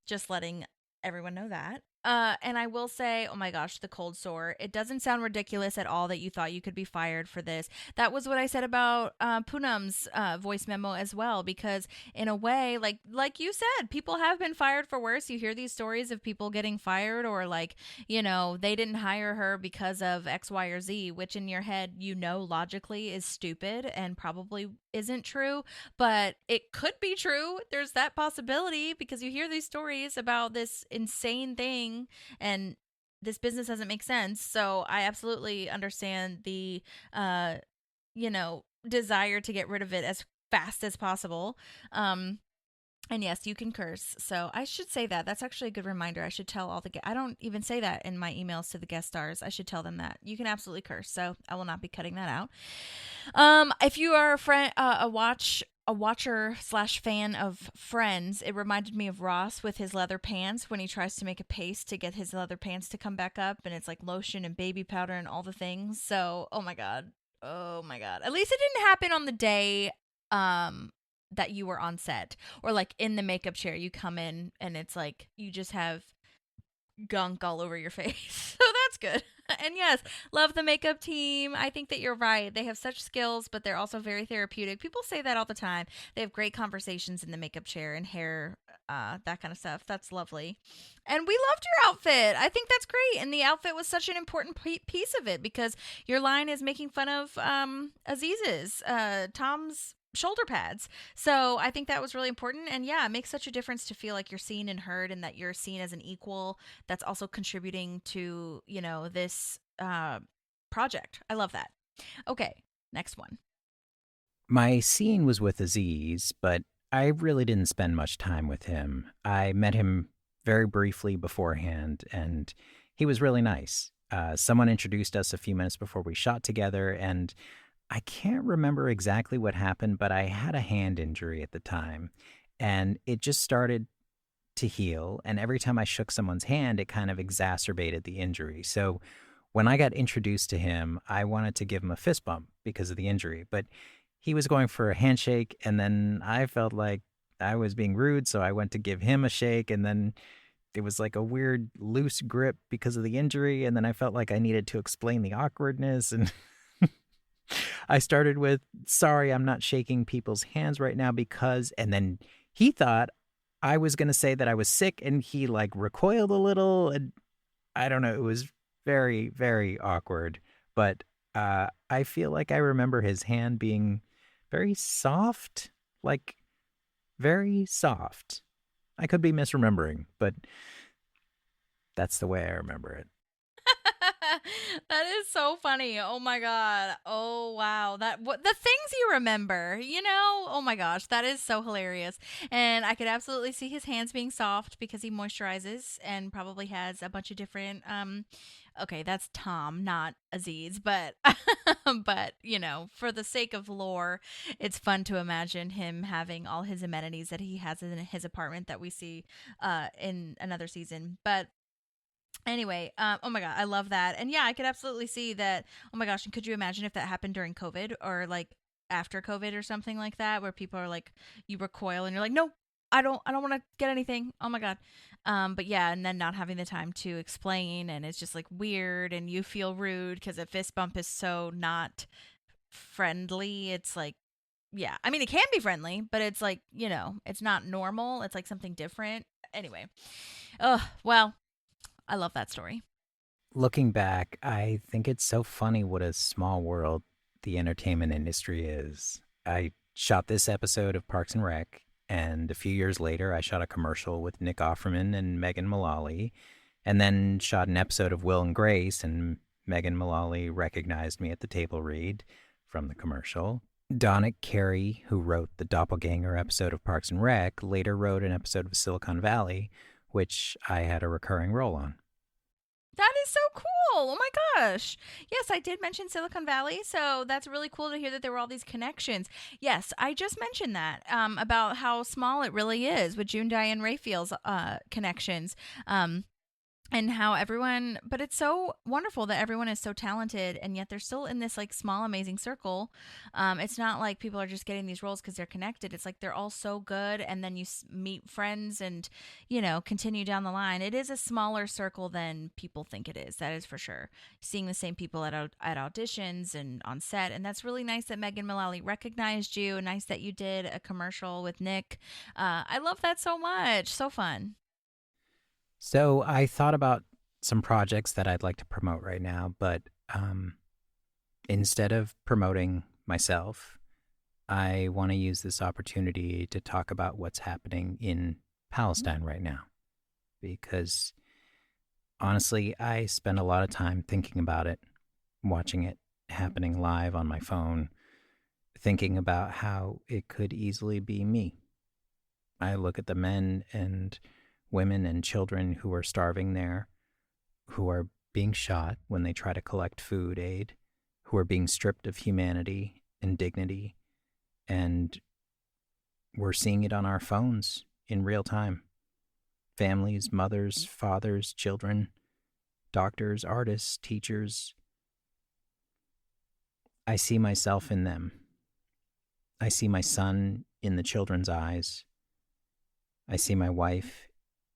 just letting everyone know that. And I will say, oh my gosh, the cold sore. It doesn't sound ridiculous at all that you thought you could be fired for this. That was what I said about Poonam's voice memo as well, because in a way, like you said, people have been fired for worse. You hear these stories of people getting fired, or like, you know, they didn't hire her because of X, Y, or Z, which in your head, you know, logically is stupid and probably isn't true, but it could be true. There's that possibility, because you hear these stories about this insane thing and this business doesn't make sense. So I absolutely understand the you know, desire to get rid of it as fast as possible. And yes, you can curse. So I should say that. That's actually a good reminder. I should tell all I don't even say that in my emails to the guest stars. I should tell them that. You can absolutely curse. So I will not be cutting that out. If you are a friend, a watcher / fan of Friends, it reminded me of Ross with his leather pants when he tries to make a paste to get his leather pants to come back up, and it's like lotion and baby powder and all the things. So, oh my God. At least it didn't happen on the day that you were on set, or like in the makeup chair. You come in and it's like you just have gunk all over your face. So that's good. And yes, love the makeup team. I think that you're right. They have such skills, but they're also very therapeutic. People say that all the time. They have great conversations in the makeup chair and hair, that kind of stuff. That's lovely. And we loved your outfit. I think that's great. And the outfit was such an important piece of it, because your line is making fun of Aziz's, Tom's shoulder pads. So I think that was really important. And yeah, it makes such a difference to feel like you're seen and heard, and that you're seen as an equal that's also contributing to, you know, this project. I love that. Okay, next one. My scene was with Aziz, but I really didn't spend much time with him. I met him very briefly beforehand, and he was really nice. Someone introduced us a few minutes before we shot together, and I can't remember exactly what happened, but I had a hand injury at the time, and it just started to heal. And every time I shook someone's hand, it kind of exacerbated the injury. So when I got introduced to him, I wanted to give him a fist bump because of the injury, but he was going for a handshake, and then I felt like I was being rude, so I went to give him a shake, and then it was like a weird loose grip because of the injury, and then I felt like I needed to explain the awkwardness, and I started with, sorry, I'm not shaking people's hands right now because, and then he thought I was going to say that I was sick, and he like recoiled a little, and I don't know, it was very, very awkward, but I feel like I remember his hand being very soft, like very soft. I could be misremembering, but that's the way I remember it. That is so funny. Oh my god. Oh wow. The things you remember, Oh my gosh, that is so hilarious. And I could absolutely see his hands being soft because he moisturizes and probably has a bunch of different okay, that's Tom, not Aziz, but but for the sake of lore, it's fun to imagine him having all his amenities that he has in his apartment that we see in another season. But anyway, oh my god, I love that. And yeah, I could absolutely see that. Oh my gosh, and could you imagine if that happened during COVID or like after COVID or something like that, where people are like, you recoil and you're like, no, I don't want to get anything. Oh my god. But yeah, and then not having the time to explain, and it's just like weird, and you feel rude because a fist bump is so not friendly. It's like, yeah, I mean, it can be friendly, but it's like, it's not normal. It's like something different. Anyway, oh well. I love that story. Looking back, I think it's so funny what a small world the entertainment industry is. I shot this episode of Parks and Rec, and a few years later, I shot a commercial with Nick Offerman and Megan Mullally, and then shot an episode of Will and Grace, and Megan Mullally recognized me at the table read from the commercial. Donna Carey, who wrote the Doppelganger episode of Parks and Rec, later wrote an episode of Silicon Valley, which I had a recurring role on. That is so cool. Oh my gosh. Yes, I did mention Silicon Valley, so that's really cool to hear that there were all these connections. Yes, I just mentioned that about how small it really is with June Diane Raphael's connections. And how everyone, but it's so wonderful that everyone is so talented, and yet they're still in this like small, amazing circle. It's not like people are just getting these roles because they're connected. It's like they're all so good, and then you meet friends and, continue down the line. It is a smaller circle than people think it is. That is for sure. Seeing the same people at auditions and on set, and that's really nice that Megan Mullally recognized you. Nice that you did a commercial with Nick. I love that so much. So fun. So I thought about some projects that I'd like to promote right now, but instead of promoting myself, I want to use this opportunity to talk about what's happening in Palestine right now. Because honestly, I spend a lot of time thinking about it, watching it happening live on my phone, thinking about how it could easily be me. I look at the men and women and children who are starving there, who are being shot when they try to collect food aid, who are being stripped of humanity and dignity, and we're seeing it on our phones in real time. Families, mothers, fathers, children, doctors, artists, teachers. I see myself in them. I see my son in the children's eyes. I see my wife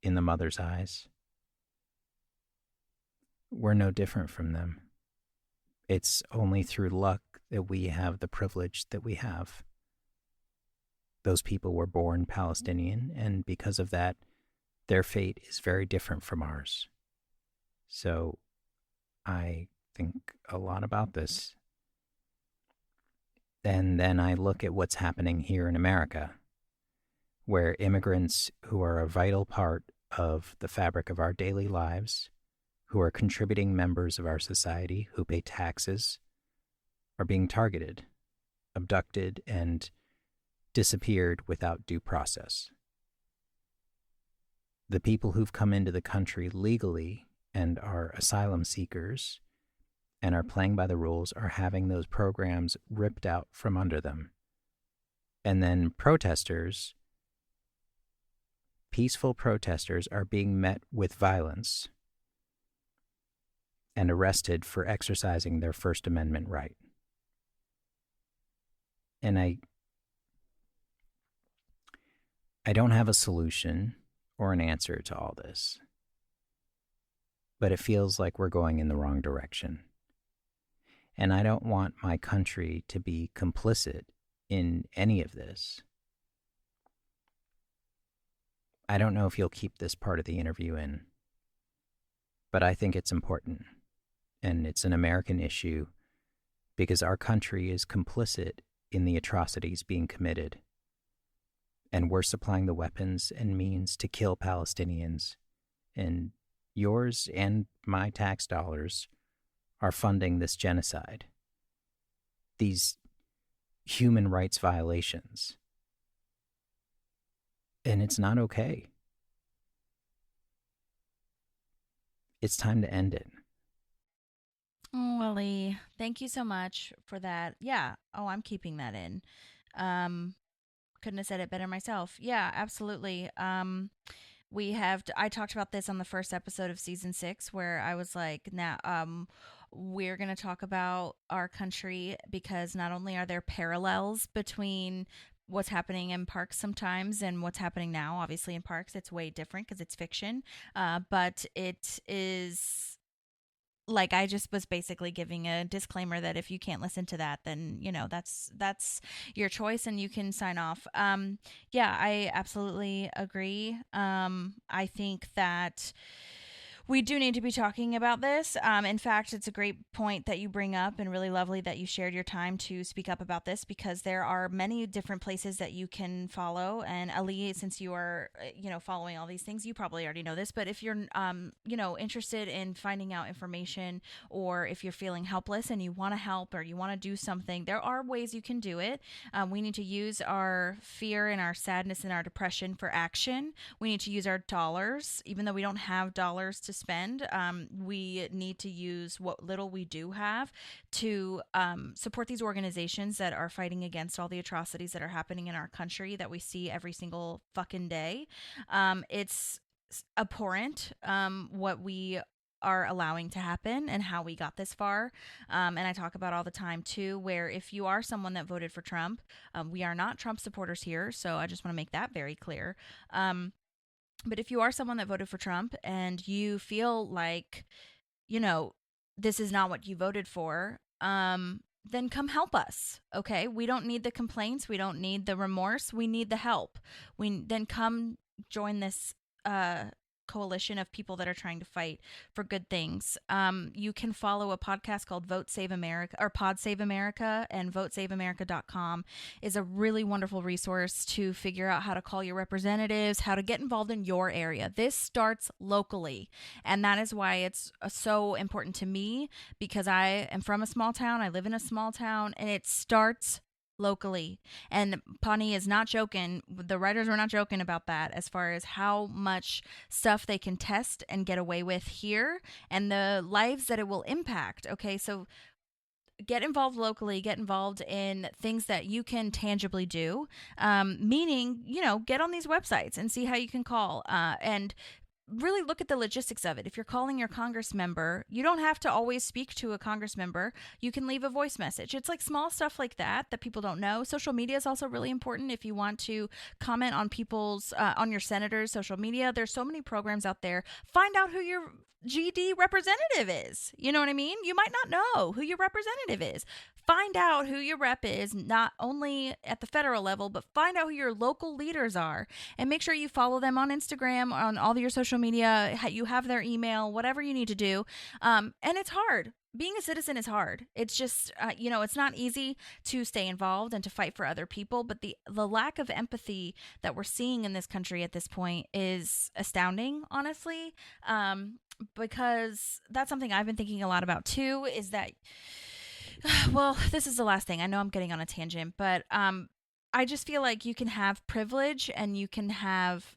in the mother's eyes. We're no different from them. It's only through luck that we have the privilege that we have. Those people were born Palestinian, and because of that, their fate is very different from ours. So I think a lot about this. And then I look at what's happening here in America, where immigrants who are a vital part of the fabric of our daily lives, who are contributing members of our society, who pay taxes, are being targeted, abducted, and disappeared without due process. The people who've come into the country legally and are asylum seekers and are playing by the rules are having those programs ripped out from under them. And then protesters, peaceful protesters, are being met with violence and arrested for exercising their First Amendment right. And I don't have a solution or an answer to all this, but it feels like we're going in the wrong direction. And I don't want my country to be complicit in any of this. I don't know if you'll keep this part of the interview in, but I think it's important, and it's an American issue because our country is complicit in the atrocities being committed. and we're supplying the weapons and means to kill Palestinians. And yours and my tax dollars are funding this genocide, these human rights violations. And it's not okay. It's time to end it. Oh, Aly, thank you so much for that. Yeah. Oh, I'm keeping that in. Couldn't have said it better myself. Yeah, absolutely. I talked about this on the first episode of season 6, where I was like, now, we're going to talk about our country, because not only are there parallels between what's happening in parks sometimes and what's happening now. Obviously in parks it's way different because it's fiction, but it is, like, I just was basically giving a disclaimer that if you can't listen to that, then, you know, that's your choice and you can sign off. Yeah, I absolutely agree. I think that we do need to be talking about this. In fact, it's a great point that you bring up, and really lovely that you shared your time to speak up about this, because there are many different places that you can follow. And Aly, since you are, following all these things, you probably already know this, but if you're, interested in finding out information, or if you're feeling helpless and you want to help or you want to do something, there are ways you can do it. We need to use our fear and our sadness and our depression for action. We need to use our dollars, even though we don't have dollars to spend. We need to use what little we do have to support these organizations that are fighting against all the atrocities that are happening in our country that we see every single fucking day. It's abhorrent what we are allowing to happen and how we got this far. And I talk about all the time too, where if you are someone that voted for Trump, we are not Trump supporters here, so I just want to make that very clear. But if you are someone that voted for Trump and you feel like, this is not what you voted for, then come help us. Okay. We don't need the complaints. We don't need the remorse. We need the help. Then come join this, coalition of people that are trying to fight for good things. You can follow a podcast called Vote Save America, or Pod Save America, and votesaveamerica.com is a really wonderful resource to figure out how to call your representatives, how to get involved in your area. This starts locally, and that is why it's so important to me, because I am from a small town. I live in a small town, and it starts locally. And Pawnee is not joking. The writers were not joking about that, as far as how much stuff they can test and get away with here and the lives that it will impact. Okay, so get involved locally, get involved in things that you can tangibly do, meaning, get on these websites and see how you can call, and really look at the logistics of it. If you're calling your Congress member, you don't have to always speak to a Congress member. You can leave a voice message. It's like small stuff like that people don't know. Social media is also really important. If you want to comment on on your senators' social media, there's so many programs out there. Find out who your GD representative is. You know what I mean? You might not know who your representative is. Find out who your rep is, not only at the federal level, but find out who your local leaders are, and make sure you follow them on Instagram, on all your social media. You have their email, whatever you need to do. And it's hard. Being a citizen is hard. It's just, it's not easy to stay involved and to fight for other people. But the lack of empathy that we're seeing in this country at this point is astounding, honestly, because that's something I've been thinking a lot about too, is that, well, this is the last thing. I know I'm getting on a tangent, but I just feel like you can have privilege and you can have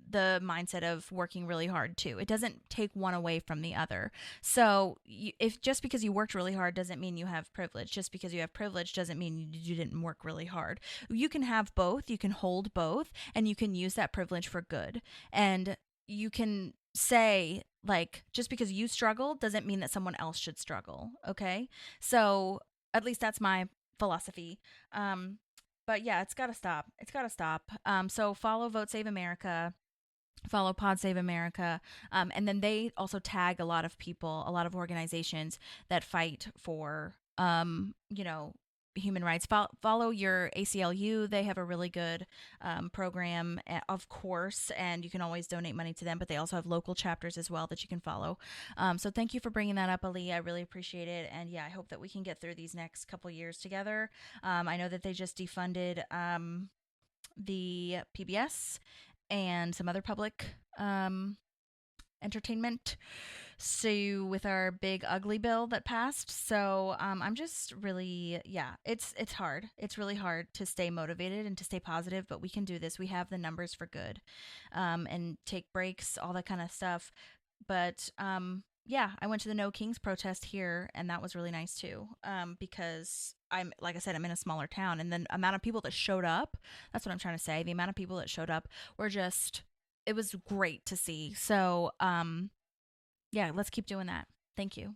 the mindset of working really hard too. It doesn't take one away from the other. So if just because you worked really hard doesn't mean you have privilege. Just because you have privilege doesn't mean you didn't work really hard. You can have both. You can hold both, and you can use that privilege for good. And you can say, like, just because you struggled doesn't mean that someone else should struggle. Okay. So at least that's my philosophy. But yeah, it's got to stop. It's got to stop. So follow Vote Save America, follow Pod Save America. And then they also tag a lot of people, a lot of organizations that fight for, human rights. Follow your ACLU. They have a really good program, of course, and you can always donate money to them, but they also have local chapters as well that you can follow. So thank you for bringing that up, Aly. I really appreciate it. And yeah, I hope that we can get through these next couple years together. I know that they just defunded the PBS and some other public entertainment. So with our big ugly bill that passed. So I'm just really, it's hard. It's really hard to stay motivated and to stay positive, but we can do this. We have the numbers for good, and take breaks, all that kind of stuff. But I went to the No Kings protest here, and that was really nice too, because like I said, I'm in a smaller town, and the amount of people that showed up, that's what I'm trying to say. The amount of people that showed up were just, it was great to see. So, let's keep doing that. Thank you.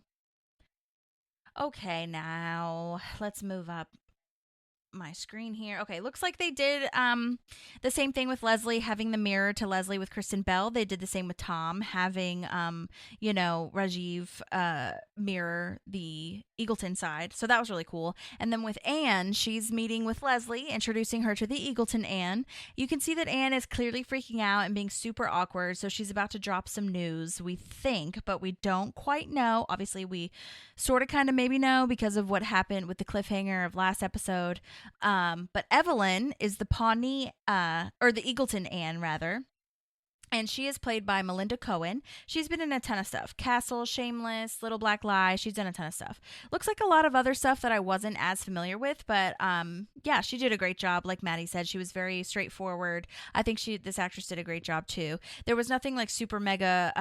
Okay, now let's move up my screen here. Okay, looks like they did the same thing with Leslie, having the mirror to Leslie with Kristen Bell. They did the same with Tom, having Rajiv mirror the Eagleton side. So that was really cool. And then with Anne, she's meeting with Leslie, introducing her to the Eagleton Anne. You can see that Anne is clearly freaking out and being super awkward. So she's about to drop some news, we think, but we don't quite know. Obviously, we sort of kind of maybe know because of what happened with the cliffhanger of last episode. But Evelyn is the Pawnee, or the Eagleton Anne, rather. And she is played by Melinda Cohen. She's been in a ton of stuff. Castle, Shameless, Little Black Lie. She's done a ton of stuff. Looks like a lot of other stuff that I wasn't as familiar with. But she did a great job. Like Maddie said, she was very straightforward. I think this actress did a great job too. There was nothing like super mega,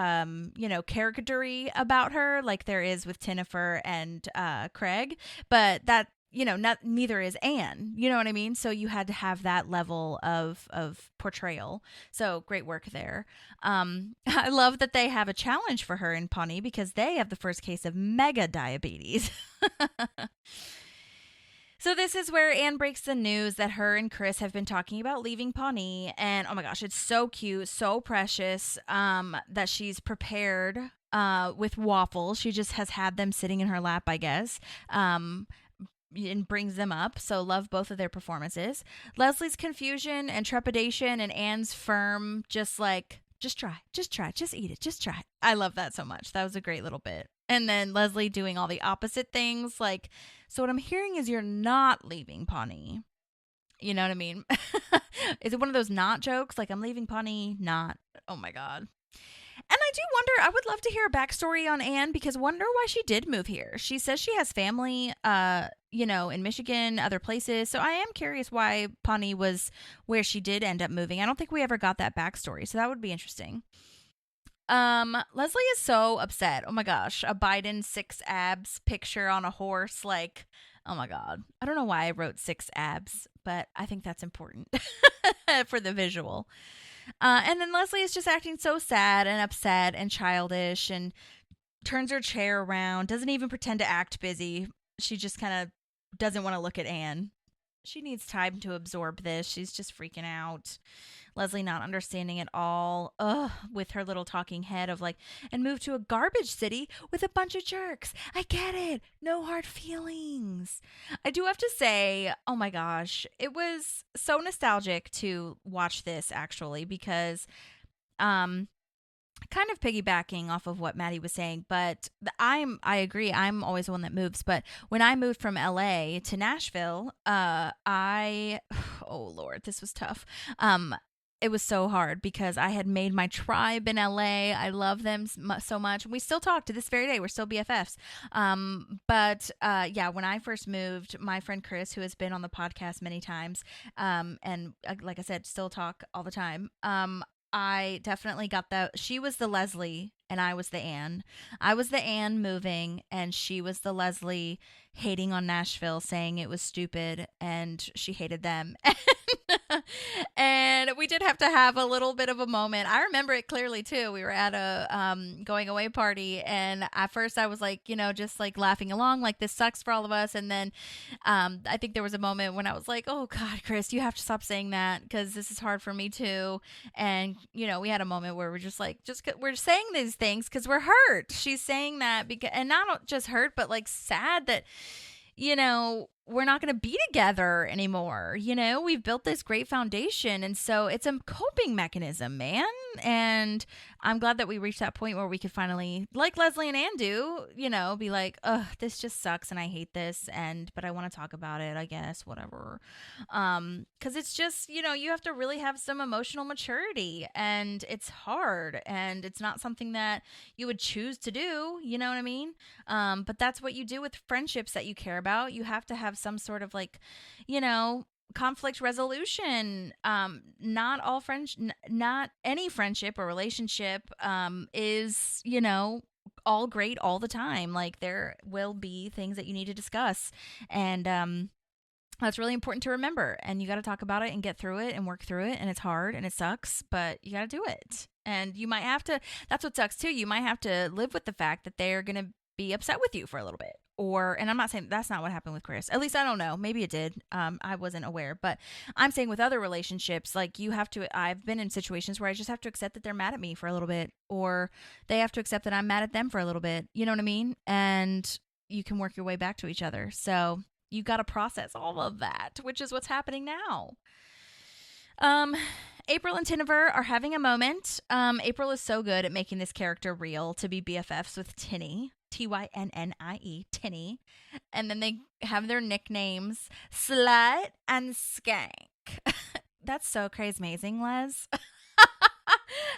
caricature-y about her like there is with Tinnifer and Craig. But that, neither is Anne. You know what I mean? So you had to have that level of portrayal. So great work there. I love that they have a challenge for her in Pawnee because they have the first case of mega diabetes. So this is where Anne breaks the news that her and Chris have been talking about leaving Pawnee. And oh my gosh, it's so cute, so precious, that she's prepared with waffles. She just has had them sitting in her lap, I guess. And brings them up. So love both of their performances. Leslie's confusion and trepidation and Anne's firm, just try, just eat it, just try. I love that so much. That was a great little bit. And then Leslie doing all the opposite things. Like, so what I'm hearing is you're not leaving Pawnee. You know what I mean? Is it one of those not jokes? Like, I'm leaving Pawnee, not. Oh my God. And I do wonder, I would love to hear a backstory on Anne because wonder why she did move here. She says she has family, in Michigan, other places. So I am curious why Pawnee was where she did end up moving. I don't think we ever got that backstory. So that would be interesting. Leslie is so upset. Oh my gosh. A Biden 6 abs picture on a horse. Like, oh my God. I don't know why I wrote 6 abs, but I think that's important for the visual. And then Leslie is just acting so sad and upset and childish and turns her chair around, doesn't even pretend to act busy. She just kind of doesn't want to look at Anne. She needs time to absorb this. She's just freaking out. Leslie not understanding at all. With her little talking head of like, and move to a garbage city with a bunch of jerks. I get it. No hard feelings. I do have to say, oh my gosh, it was so nostalgic to watch this actually because, kind of piggybacking off of what Maddie was saying, but I agree. I'm always the one that moves. But when I moved from LA to Nashville, oh Lord, this was tough. It was so hard because I had made my tribe in LA. I love them so much. We still talk to this very day. We're still BFFs. But when I first moved, my friend Chris, who has been on the podcast many times, and like I said, still talk all the time. I definitely got that. She was the Leslie and I was the Anne. I was the Anne moving and she was the Leslie hating on Nashville, saying it was stupid and she hated them. And we did have to have a little bit of a moment. I remember it clearly too. We were at a going away party and at first I was like, just like laughing along like this sucks for all of us. And then I think there was a moment when I was like, oh God, Chris, you have to stop saying that because this is hard for me too. And, we had a moment where we're just like, we're saying these things because we're hurt. She's saying that because, and not just hurt, but like sad that, we're not going to be together anymore. You know, we've built this great foundation. And so it's a coping mechanism, man. And I'm glad that we reached that point where we could finally, like Leslie and Ann do, you know, be like, ugh, this just sucks and I hate this. But I want to talk about it, I guess, whatever. Because it's just, you know, you have to really have some emotional maturity, and it's hard, and it's not something that you would choose to do. You know what I mean? But that's what you do with friendships that you care about. You have to have some sort of like, you know, conflict resolution. Not any friendship or relationship is, you know, all great all the time. Like, there will be things that you need to discuss, and that's really important to remember. And you got to talk about it and get through it and work through it. And it's hard and it sucks, but you got to do it. And you might have to, that's what sucks too. You might have to live with the fact that they're going to be upset with you for a little bit. And I'm not saying that's not what happened with Chris. At least I don't know. Maybe it did. I wasn't aware. But I'm saying with other relationships, like, you have to, I've been in situations where I just have to accept that they're mad at me for a little bit, or they have to accept that I'm mad at them for a little bit. You know what I mean? And you can work your way back to each other. So you got to process all of that, which is what's happening now. April and Tinniver are having a moment. April is so good at making this character real to be BFFs with Tinny. Tynnie, Tinny. And then they have their nicknames Slut and Skank. That's so crazy amazing, Les.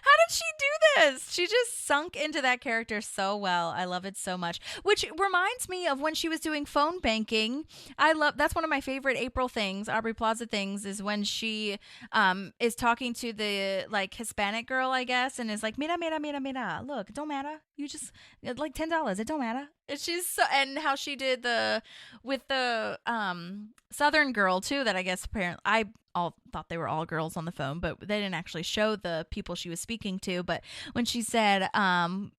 How did she do this? She just sunk into that character so well. I love it so much. Which reminds me of when she was doing phone banking. That's one of my favorite April things, Aubrey Plaza things, is when she is talking to the like Hispanic girl, I guess, and is like, mira, mira, mira, mira. Look, it don't matter. You just like $10. It don't matter. And how she did with the Southern girl too, that I guess apparently I all thought they were all girls on the phone, but they didn't actually show the people she was speaking to. But when she said,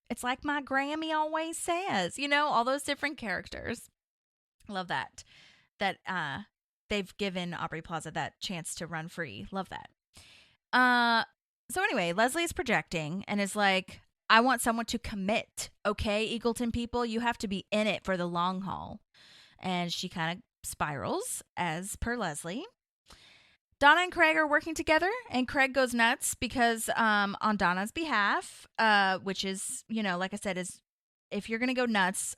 it's like my Grammy always says, you know, all those different characters. Love that they've given Aubrey Plaza that chance to run free. Love that. So anyway, Leslie is projecting and is like, I want someone to commit. Okay, Eagleton people, you have to be in it for the long haul. And she kind of spirals, as per Leslie. Donna and Craig are working together, and Craig goes nuts because on Donna's behalf, which is, you know, like I said, is if you're going to go nuts,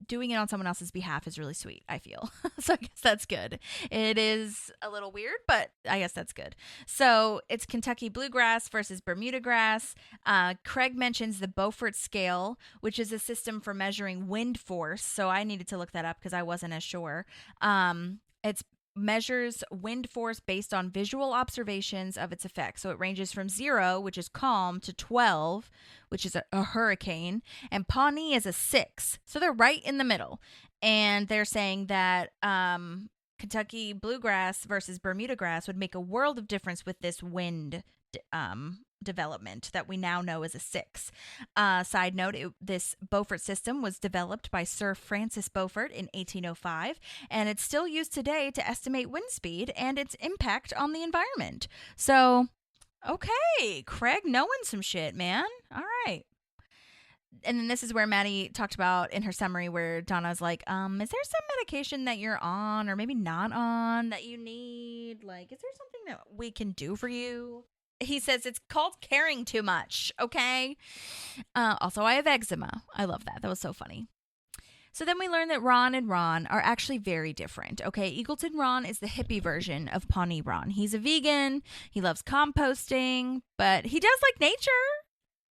doing it on someone else's behalf is really sweet, I feel. So I guess that's good. It is a little weird, but I guess that's good. So it's Kentucky bluegrass versus Bermuda grass. Craig mentions the Beaufort scale, which is a system for measuring wind force. So I needed to look that up because I wasn't as sure. It's measures wind force based on visual observations of its effects. So it ranges from 0, which is calm, to 12, which is a hurricane. And Pawnee is a 6. So they're right in the middle. And they're saying that Kentucky bluegrass versus Bermuda grass would make a world of difference with this wind development that we now know as a 6. Side note, this Beaufort system was developed by Sir Francis Beaufort in 1805, and it's still used today to estimate wind speed and its impact on the environment. So, okay, Craig knowing some shit, man. All right. And then this is where Madi talked about in her summary where Donna's like, is there some medication that you're on or maybe not on that you need? Like, is there something that we can do for you? He says it's called caring too much, okay? Also, I have eczema. I love that. That was so funny. So then we learn that Ron and Ron are actually very different, okay? Eagleton Ron is the hippie version of Pawnee Ron. He's a vegan. He loves composting, but he does like nature,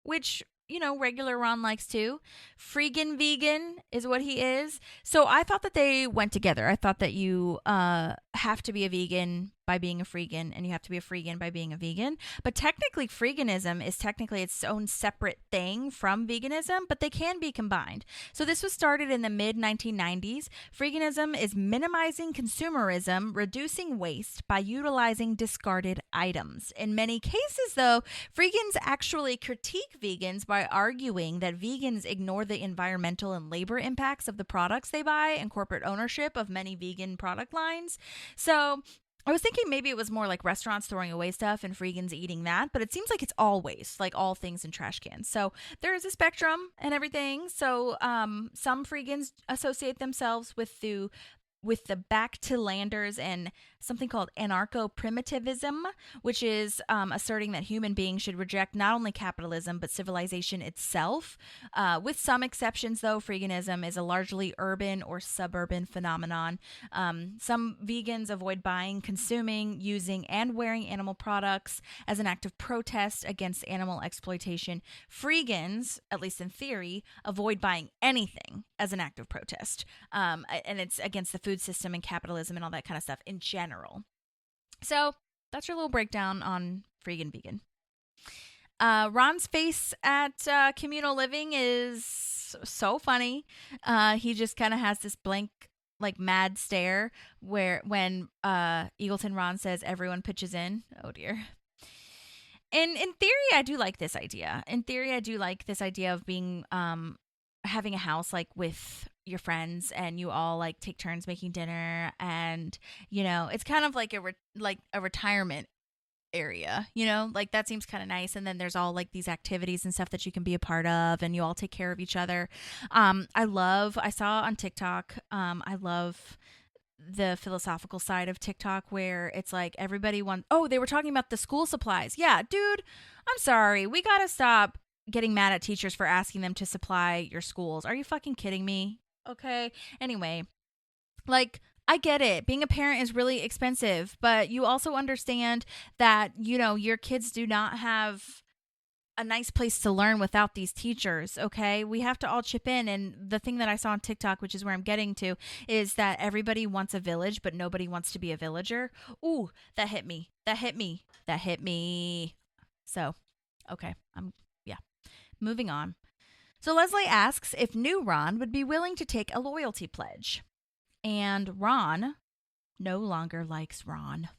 which, you know, regular Ron likes too. Freegan vegan is what he is. So I thought that they went together. I thought that you have to be a vegan by being a freegan, and you have to be a freegan by being a vegan. But technically, freeganism is technically its own separate thing from veganism, but they can be combined. So this was started in the mid-1990s. Freeganism is minimizing consumerism, reducing waste by utilizing discarded items. In many cases, though, freegans actually critique vegans by arguing that vegans ignore the environmental and labor impacts of the products they buy and corporate ownership of many vegan product lines. So I was thinking maybe it was more like restaurants throwing away stuff and freegans eating that, but it seems like it's all waste, like all things in trash cans. So there is a spectrum and everything. So some freegans associate themselves with the with the back to landers and something called anarcho-primitivism, which is asserting that human beings should reject not only capitalism but civilization itself. With some exceptions, though, veganism is a largely urban or suburban phenomenon. Some vegans avoid buying, consuming, using, and wearing animal products as an act of protest against animal exploitation. Freegans, at least in theory, avoid buying anything as an act of protest. And it's against the food system and capitalism and all that kind of stuff in general. So that's your little breakdown on freegan vegan. Ron's face at communal living is so funny. He just kind of has this blank, like, mad stare when Eagleton Ron says everyone pitches in. Oh dear. And in theory, I do like this idea. Of being having a house like with your friends and you all like take turns making dinner, and it's kind of like a retirement area, like that seems kind of nice. And then there's all like these activities and stuff that you can be a part of, and you all take care of each other. I saw on TikTok, I love the philosophical side of TikTok where it's like everybody they were talking about the school supplies. Yeah, dude, I'm sorry. We got to stop getting mad at teachers for asking them to supply your schools. Are you fucking kidding me? Okay. Anyway, like, I get it. Being a parent is really expensive, but you also understand that, your kids do not have a nice place to learn without these teachers, okay? We have to all chip in. And the thing that I saw on TikTok, which is where I'm getting to, is that everybody wants a village, but nobody wants to be a villager. Ooh, that hit me. So, okay. Moving on. So Leslie asks if new Ron would be willing to take a loyalty pledge. And Ron no longer likes Ron.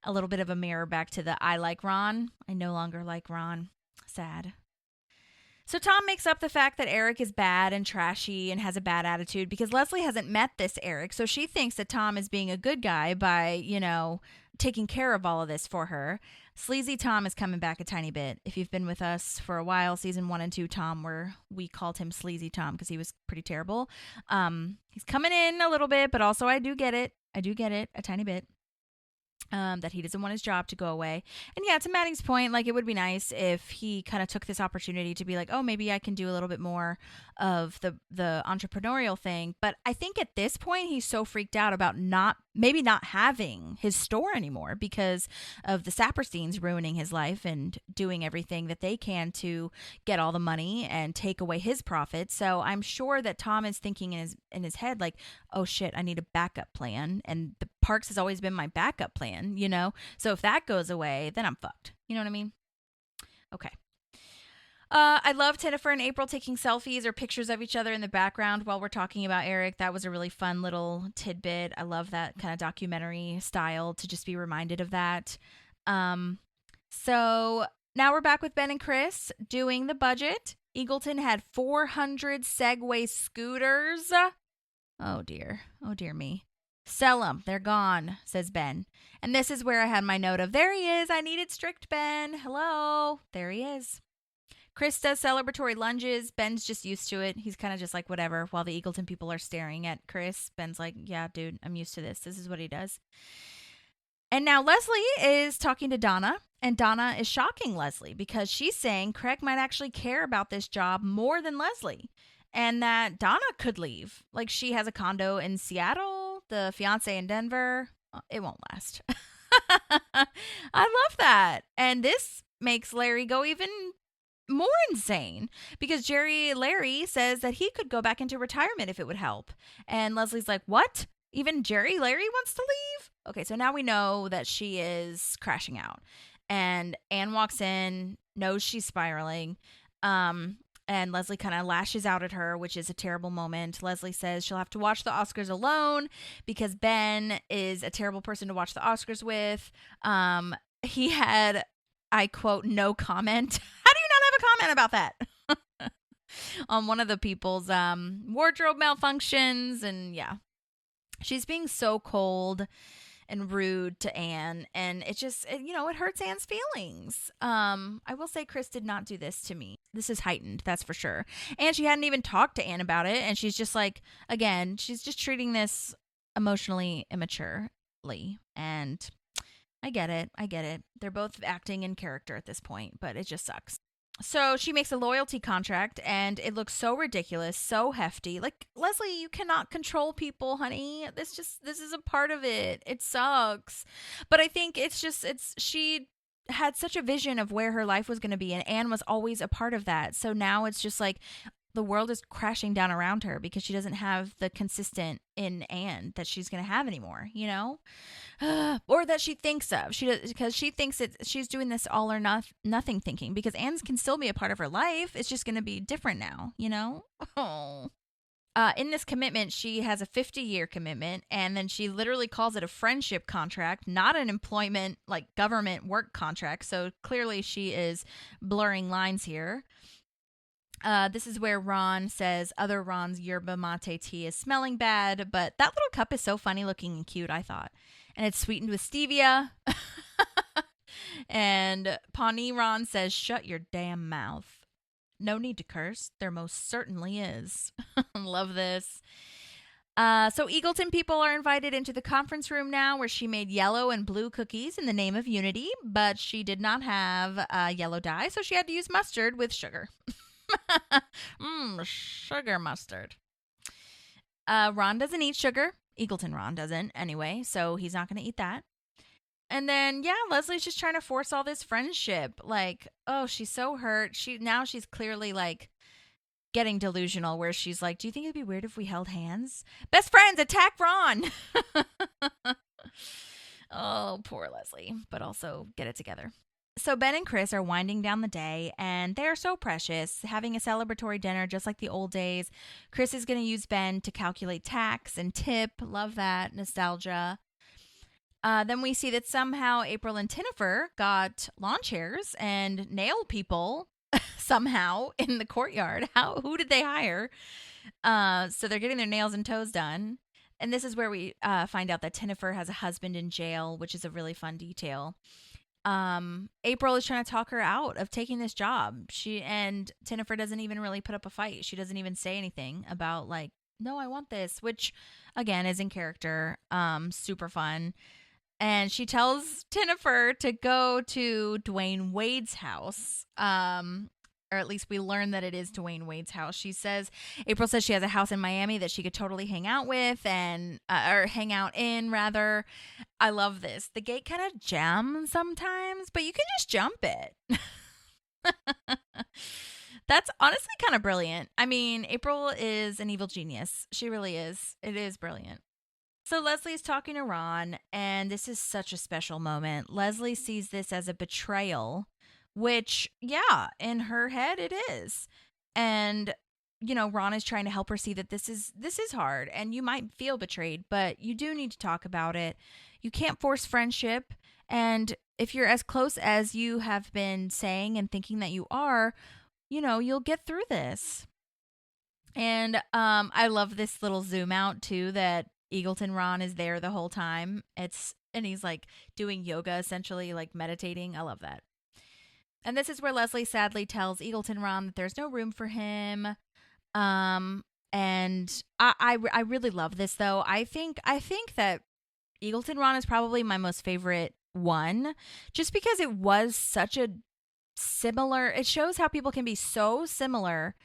A little bit of a mirror back to the I like Ron. I no longer like Ron. Sad. So Tom makes up the fact that Eric is bad and trashy and has a bad attitude because Leslie hasn't met this Eric. So she thinks that Tom is being a good guy by, taking care of all of this for her. Sleazy Tom is coming back a tiny bit. If you've been with us for a while, season 1 and 2 Tom, where we called him Sleazy Tom because he was pretty terrible. He's coming in a little bit, but also I do get it a tiny bit. That he doesn't want his job to go away. And yeah, to Maddie's point, like, it would be nice if he kind of took this opportunity to be like, oh, maybe I can do a little bit more of the entrepreneurial thing. But I think at this point, he's so freaked out about maybe not having his store anymore because of the Sapersteins ruining his life and doing everything that they can to get all the money and take away his profit. So I'm sure that Tom is thinking in his head, like, oh shit, I need a backup plan. And the Parks has always been my backup plan, So if that goes away, then I'm fucked. You know what I mean? Okay. I love Jennifer and April taking selfies or pictures of each other in the background while we're talking about Eric. That was a really fun little tidbit. I love that kind of documentary style to just be reminded of that. So now we're back with Ben and Chris doing the budget. Eagleton had 400 Segway scooters. Oh dear me. Sell them. They're gone, says Ben. And this is where I had my note of, there he is. I needed strict Ben. Hello. There he is. Chris does celebratory lunges. Ben's just used to it. He's kind of just like, whatever. While the Eagleton people are staring at Chris, Ben's like, yeah, dude, I'm used to this. This is what he does. And now Leslie is talking to Donna. And Donna is shocking Leslie because she's saying Craig might actually care about this job more than Leslie. And that Donna could leave. Like, she has a condo in Seattle, the fiance in Denver. It won't last. I love that. And this makes Larry go even more insane because Larry says that he could go back into retirement if it would help. And Leslie's like, what? Even Larry wants to leave? Okay, so now we know that she is crashing out. And Anne walks in, knows she's spiraling. And Leslie kind of lashes out at her, which is a terrible moment. Leslie says she'll have to watch the Oscars alone because Ben is a terrible person to watch the Oscars with. He had, I quote, no comment. How do you not have a comment about that? On one of the people's wardrobe malfunctions. And yeah, she's being so cold. and rude to Anne, and it just it hurts Anne's feelings. I will say Chris did not do this to me. This is heightened, that's for sure. And she hadn't even talked to Anne about it, and she's just like, again, she's just treating this emotionally immaturely, and I get it. They're both acting in character at this point, but it just sucks. So she makes a loyalty contract, and it looks so ridiculous, so hefty. Like, Leslie, you cannot control people, honey. This is a part of it. It sucks. But I think she had such a vision of where her life was going to be, and Anne was always a part of that. So now it's just like the world is crashing down around her because she doesn't have the consistent in Anne that she's going to have anymore, or that she thinks of. Because she thinks she's doing this all or nothing thinking, because Anne's can still be a part of her life. It's just going to be different now, Oh. In this commitment, she has a 50-year commitment, and then she literally calls it a friendship contract, not an employment, like government work contract. So clearly she is blurring lines here. This is where Ron says other Ron's yerba mate tea is smelling bad, but that little cup is so funny looking and cute, I thought. And it's sweetened with stevia. And Pawnee Ron says, shut your damn mouth. No need to curse. There most certainly is. Love this. So Eagleton people are invited into the conference room now, where she made yellow and blue cookies in the name of unity, but she did not have yellow dye, so she had to use mustard with sugar. Sugar mustard. Ron doesn't eat sugar. Eagleton Ron doesn't anyway, so he's not going to eat that. And then, Leslie's just trying to force all this friendship. Like, oh, she's so hurt. She's clearly like getting delusional, where she's like, do you think it'd be weird if we held hands? Best friends, attack Ron. Oh, poor Leslie, but also get it together. So Ben and Chris are winding down the day, and they're so precious, having a celebratory dinner just like the old days. Chris is going to use Ben to calculate tax and tip. Love that. Nostalgia. Then we see that somehow April and Tinnifer got lawn chairs and nail people somehow in the courtyard. Who did they hire? So they're getting their nails and toes done. And this is where we find out that Tinnifer has a husband in jail, which is a really fun detail. April is trying to talk her out of taking this job. And Tinnifer doesn't even really put up a fight. She doesn't even say anything about like, no, I want this, which again is in character. Super fun. And she tells Tinnifer to go to Dwayne Wade's house. Or at least we learn that it is Dwayne Wade's house. April says she has a house in Miami that she could totally hang out with or hang out in, rather. I love this. The gate kind of jams sometimes, but you can just jump it. That's honestly kind of brilliant. I mean, April is an evil genius. She really is. It is brilliant. So Leslie's talking to Ron, and this is such a special moment. Leslie sees this as a betrayal, which, in her head it is. And, Ron is trying to help her see that this is hard, and you might feel betrayed, but you do need to talk about it. You can't force friendship, and if you're as close as you have been saying and thinking that you are, you'll get through this. And I love this little zoom out, too, that Eagleton Ron is there the whole time. And he's like doing yoga, essentially, like meditating. I love that. And this is where Leslie sadly tells Eagleton Ron that there's no room for him. And I really love this, though. I think that Eagleton Ron is probably my most favorite one, just because it was such a similar. It shows how people can be so similar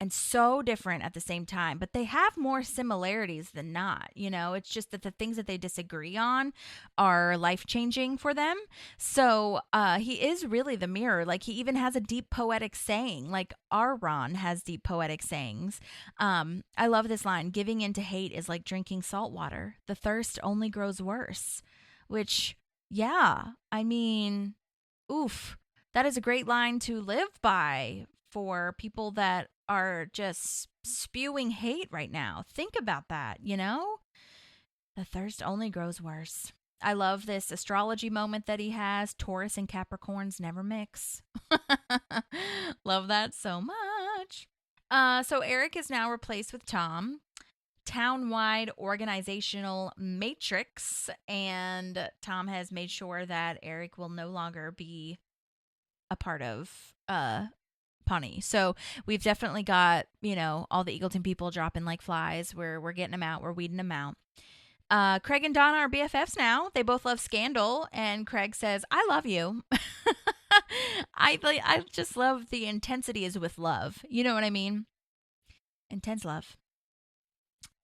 and so different at the same time, but they have more similarities than not. It's just that the things that they disagree on are life-changing for them. So he is really the mirror. Like, he even has a deep poetic saying, like our Ron has deep poetic sayings. I love this line: giving in to hate is like drinking salt water. The thirst only grows worse. Which, I mean, oof, that is a great line to live by for people that are just spewing hate right now. Think about that, The thirst only grows worse. I love this astrology moment that he has. Taurus and Capricorns never mix. Love that so much. So Eric is now replaced with Tom. town-wide organizational matrix, and Tom has made sure that Eric will no longer be a part of Pawnee. So we've definitely got, all the Eagleton people dropping like flies. We're getting them out. We're weeding them out. Craig and Donna are BFFs now. They both love Scandal, and Craig says, "I love you." I just love the intensity is with love. You know what I mean? Intense love.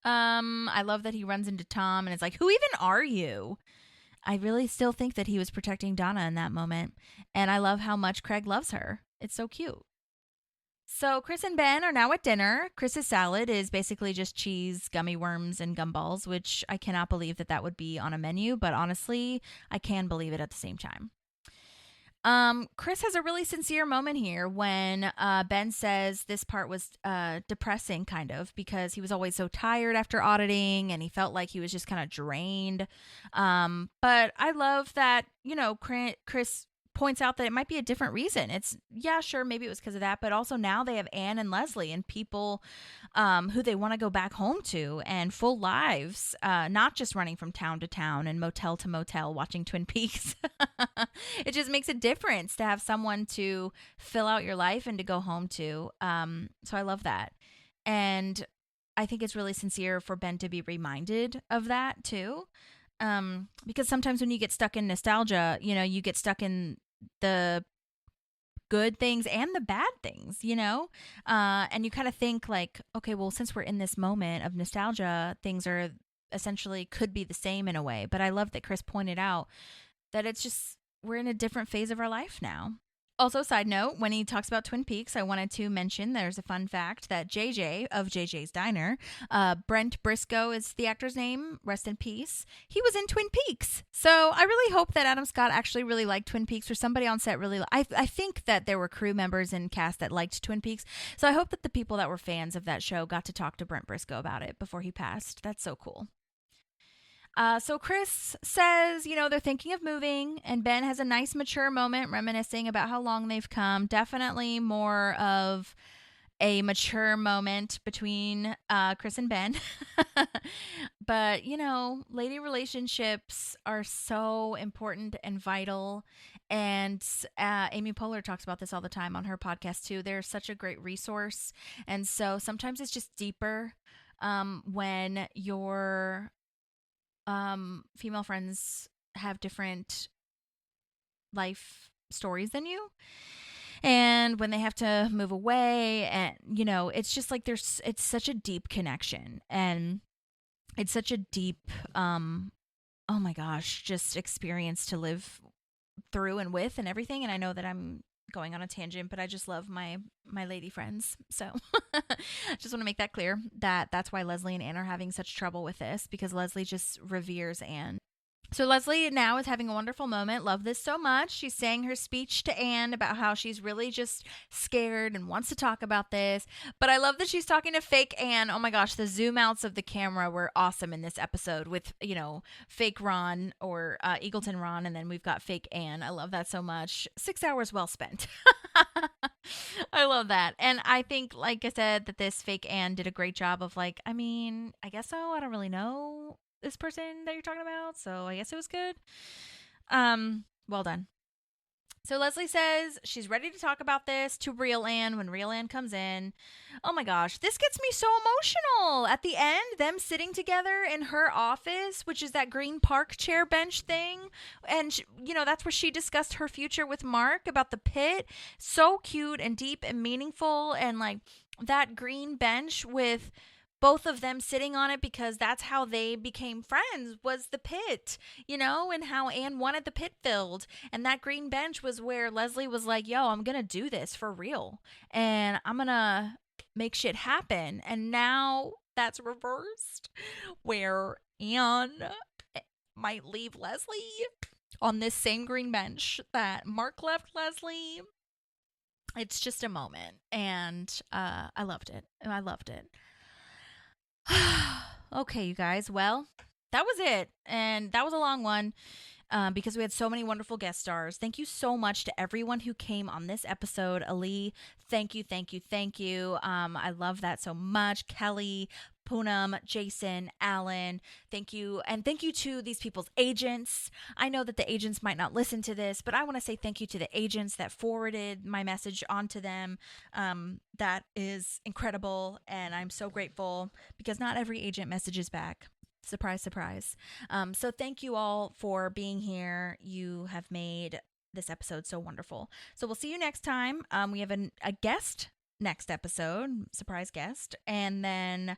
I love that he runs into Tom and is like, "Who even are you?" I really still think that he was protecting Donna in that moment, and I love how much Craig loves her. It's so cute. So Chris and Ben are now at dinner. Chris's salad is basically just cheese, gummy worms, and gumballs, which I cannot believe that would be on a menu, but honestly, I can believe it at the same time. Chris has a really sincere moment here when Ben says this part was depressing, kind of, because he was always so tired after auditing, and he felt like he was just kind of drained. But I love that, Chris points out that it might be a different reason. It's, yeah, sure, maybe it was because of that, but also now they have Anne and Leslie and people who they want to go back home to, and full lives, not just running from town to town and motel to motel watching Twin Peaks. It just makes a difference to have someone to fill out your life and to go home to. So I love that. And I think it's really sincere for Ben to be reminded of that too. Because sometimes when you get stuck in nostalgia, you get stuck in the good things and the bad things, and you kind of think like, okay, well, since we're in this moment of nostalgia, things are essentially could be the same in a way. But I love that Chris pointed out that it's just, we're in a different phase of our life now. Also, side note, when he talks about Twin Peaks, I wanted to mention there's a fun fact that JJ of JJ's Diner, Brent Briscoe is the actor's name, rest in peace. He was in Twin Peaks. So I really hope that Adam Scott actually really liked Twin Peaks, or somebody on set really, I think that there were crew members and cast that liked Twin Peaks. So I hope that the people that were fans of that show got to talk to Brent Briscoe about it before he passed. That's so cool. So Chris says, they're thinking of moving, and Ben has a nice mature moment reminiscing about how long they've come. Definitely more of a mature moment between Chris and Ben. But, lady relationships are so important and vital. And Amy Poehler talks about this all the time on her podcast too. They're such a great resource. And so sometimes it's just deeper when your female friends have different life stories than you, and when they have to move away, and it's just like it's such a deep connection, and it's such a deep oh my gosh, just experience to live through and with and everything. And I know that I'm going on a tangent, but I just love my lady friends. So I just want to make that clear, that that's why Leslie and Anne are having such trouble with this, because Leslie just reveres Anne. So Leslie now is having a wonderful moment. Love this so much. She's saying her speech to Anne about how she's really just scared and wants to talk about this. But I love that she's talking to fake Anne. Oh my gosh, the zoom outs of the camera were awesome in this episode with, fake Ron, or Eagleton Ron, and then we've got fake Anne. I love that so much. 6 hours well spent. I love that. And I think, like I said, that this fake Anne did a great job of I guess so. I don't really know this person that you're talking about, so I guess it was good. Well done. So Leslie says she's ready to talk about this to real Anne when real Anne comes in. Oh my gosh, this gets me so emotional. At the end, them sitting together in her office, which is that green park chair bench thing. And, that's where she discussed her future with Mark about the pit. So cute and deep and meaningful. And that green bench with both of them sitting on it, because that's how they became friends, was the pit, and how Anne wanted the pit filled. And that green bench was where Leslie was like, yo, I'm going to do this for real, and I'm going to make shit happen. And now that's reversed, where Anne might leave Leslie on this same green bench that Mark left Leslie. It's just a moment, and I loved it. Okay, you guys. Well, that was it. And that was a long one because we had so many wonderful guest stars. Thank you so much to everyone who came on this episode. Aly, thank you. I love that so much. Kelly, Poonam, Jason, Allan, thank you. And thank you to these people's agents. I know that the agents might not listen to this, but I want to say thank you to the agents that forwarded my message onto them. That is incredible, and I'm so grateful because not every agent messages back. Surprise, surprise. So thank you all for being here. You have made this episode so wonderful. So we'll see you next time. We have a guest next episode, surprise guest, and then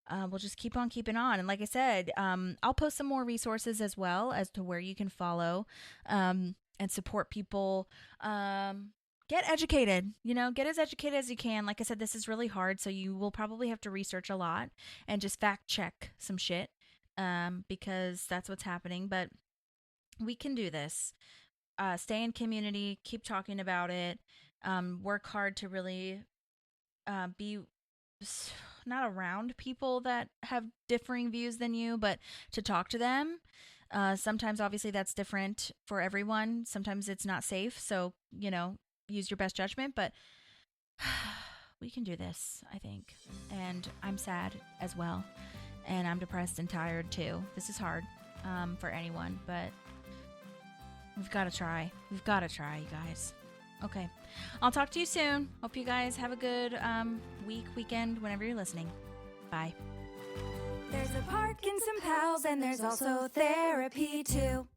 we'll just keep on keeping on. And like I said, I'll post some more resources as well as to where you can follow and support people. Get educated, get as educated as you can. Like I said, this is really hard, so you will probably have to research a lot and just fact check some shit because that's what's happening. But we can do this. Stay in community, keep talking about it, work hard to really be not around people that have differing views than you, but to talk to them. Sometimes, obviously, that's different for everyone. Sometimes it's not safe. So, use your best judgment. But we can do this, I think. And I'm sad as well. And I'm depressed and tired, too. This is hard for anyone. But we've got to try. We've got to try, you guys. Okay. I'll talk to you soon. Hope you guys have a good weekend, whenever you're listening. Bye. There's a park and some pals, and there's also therapy too.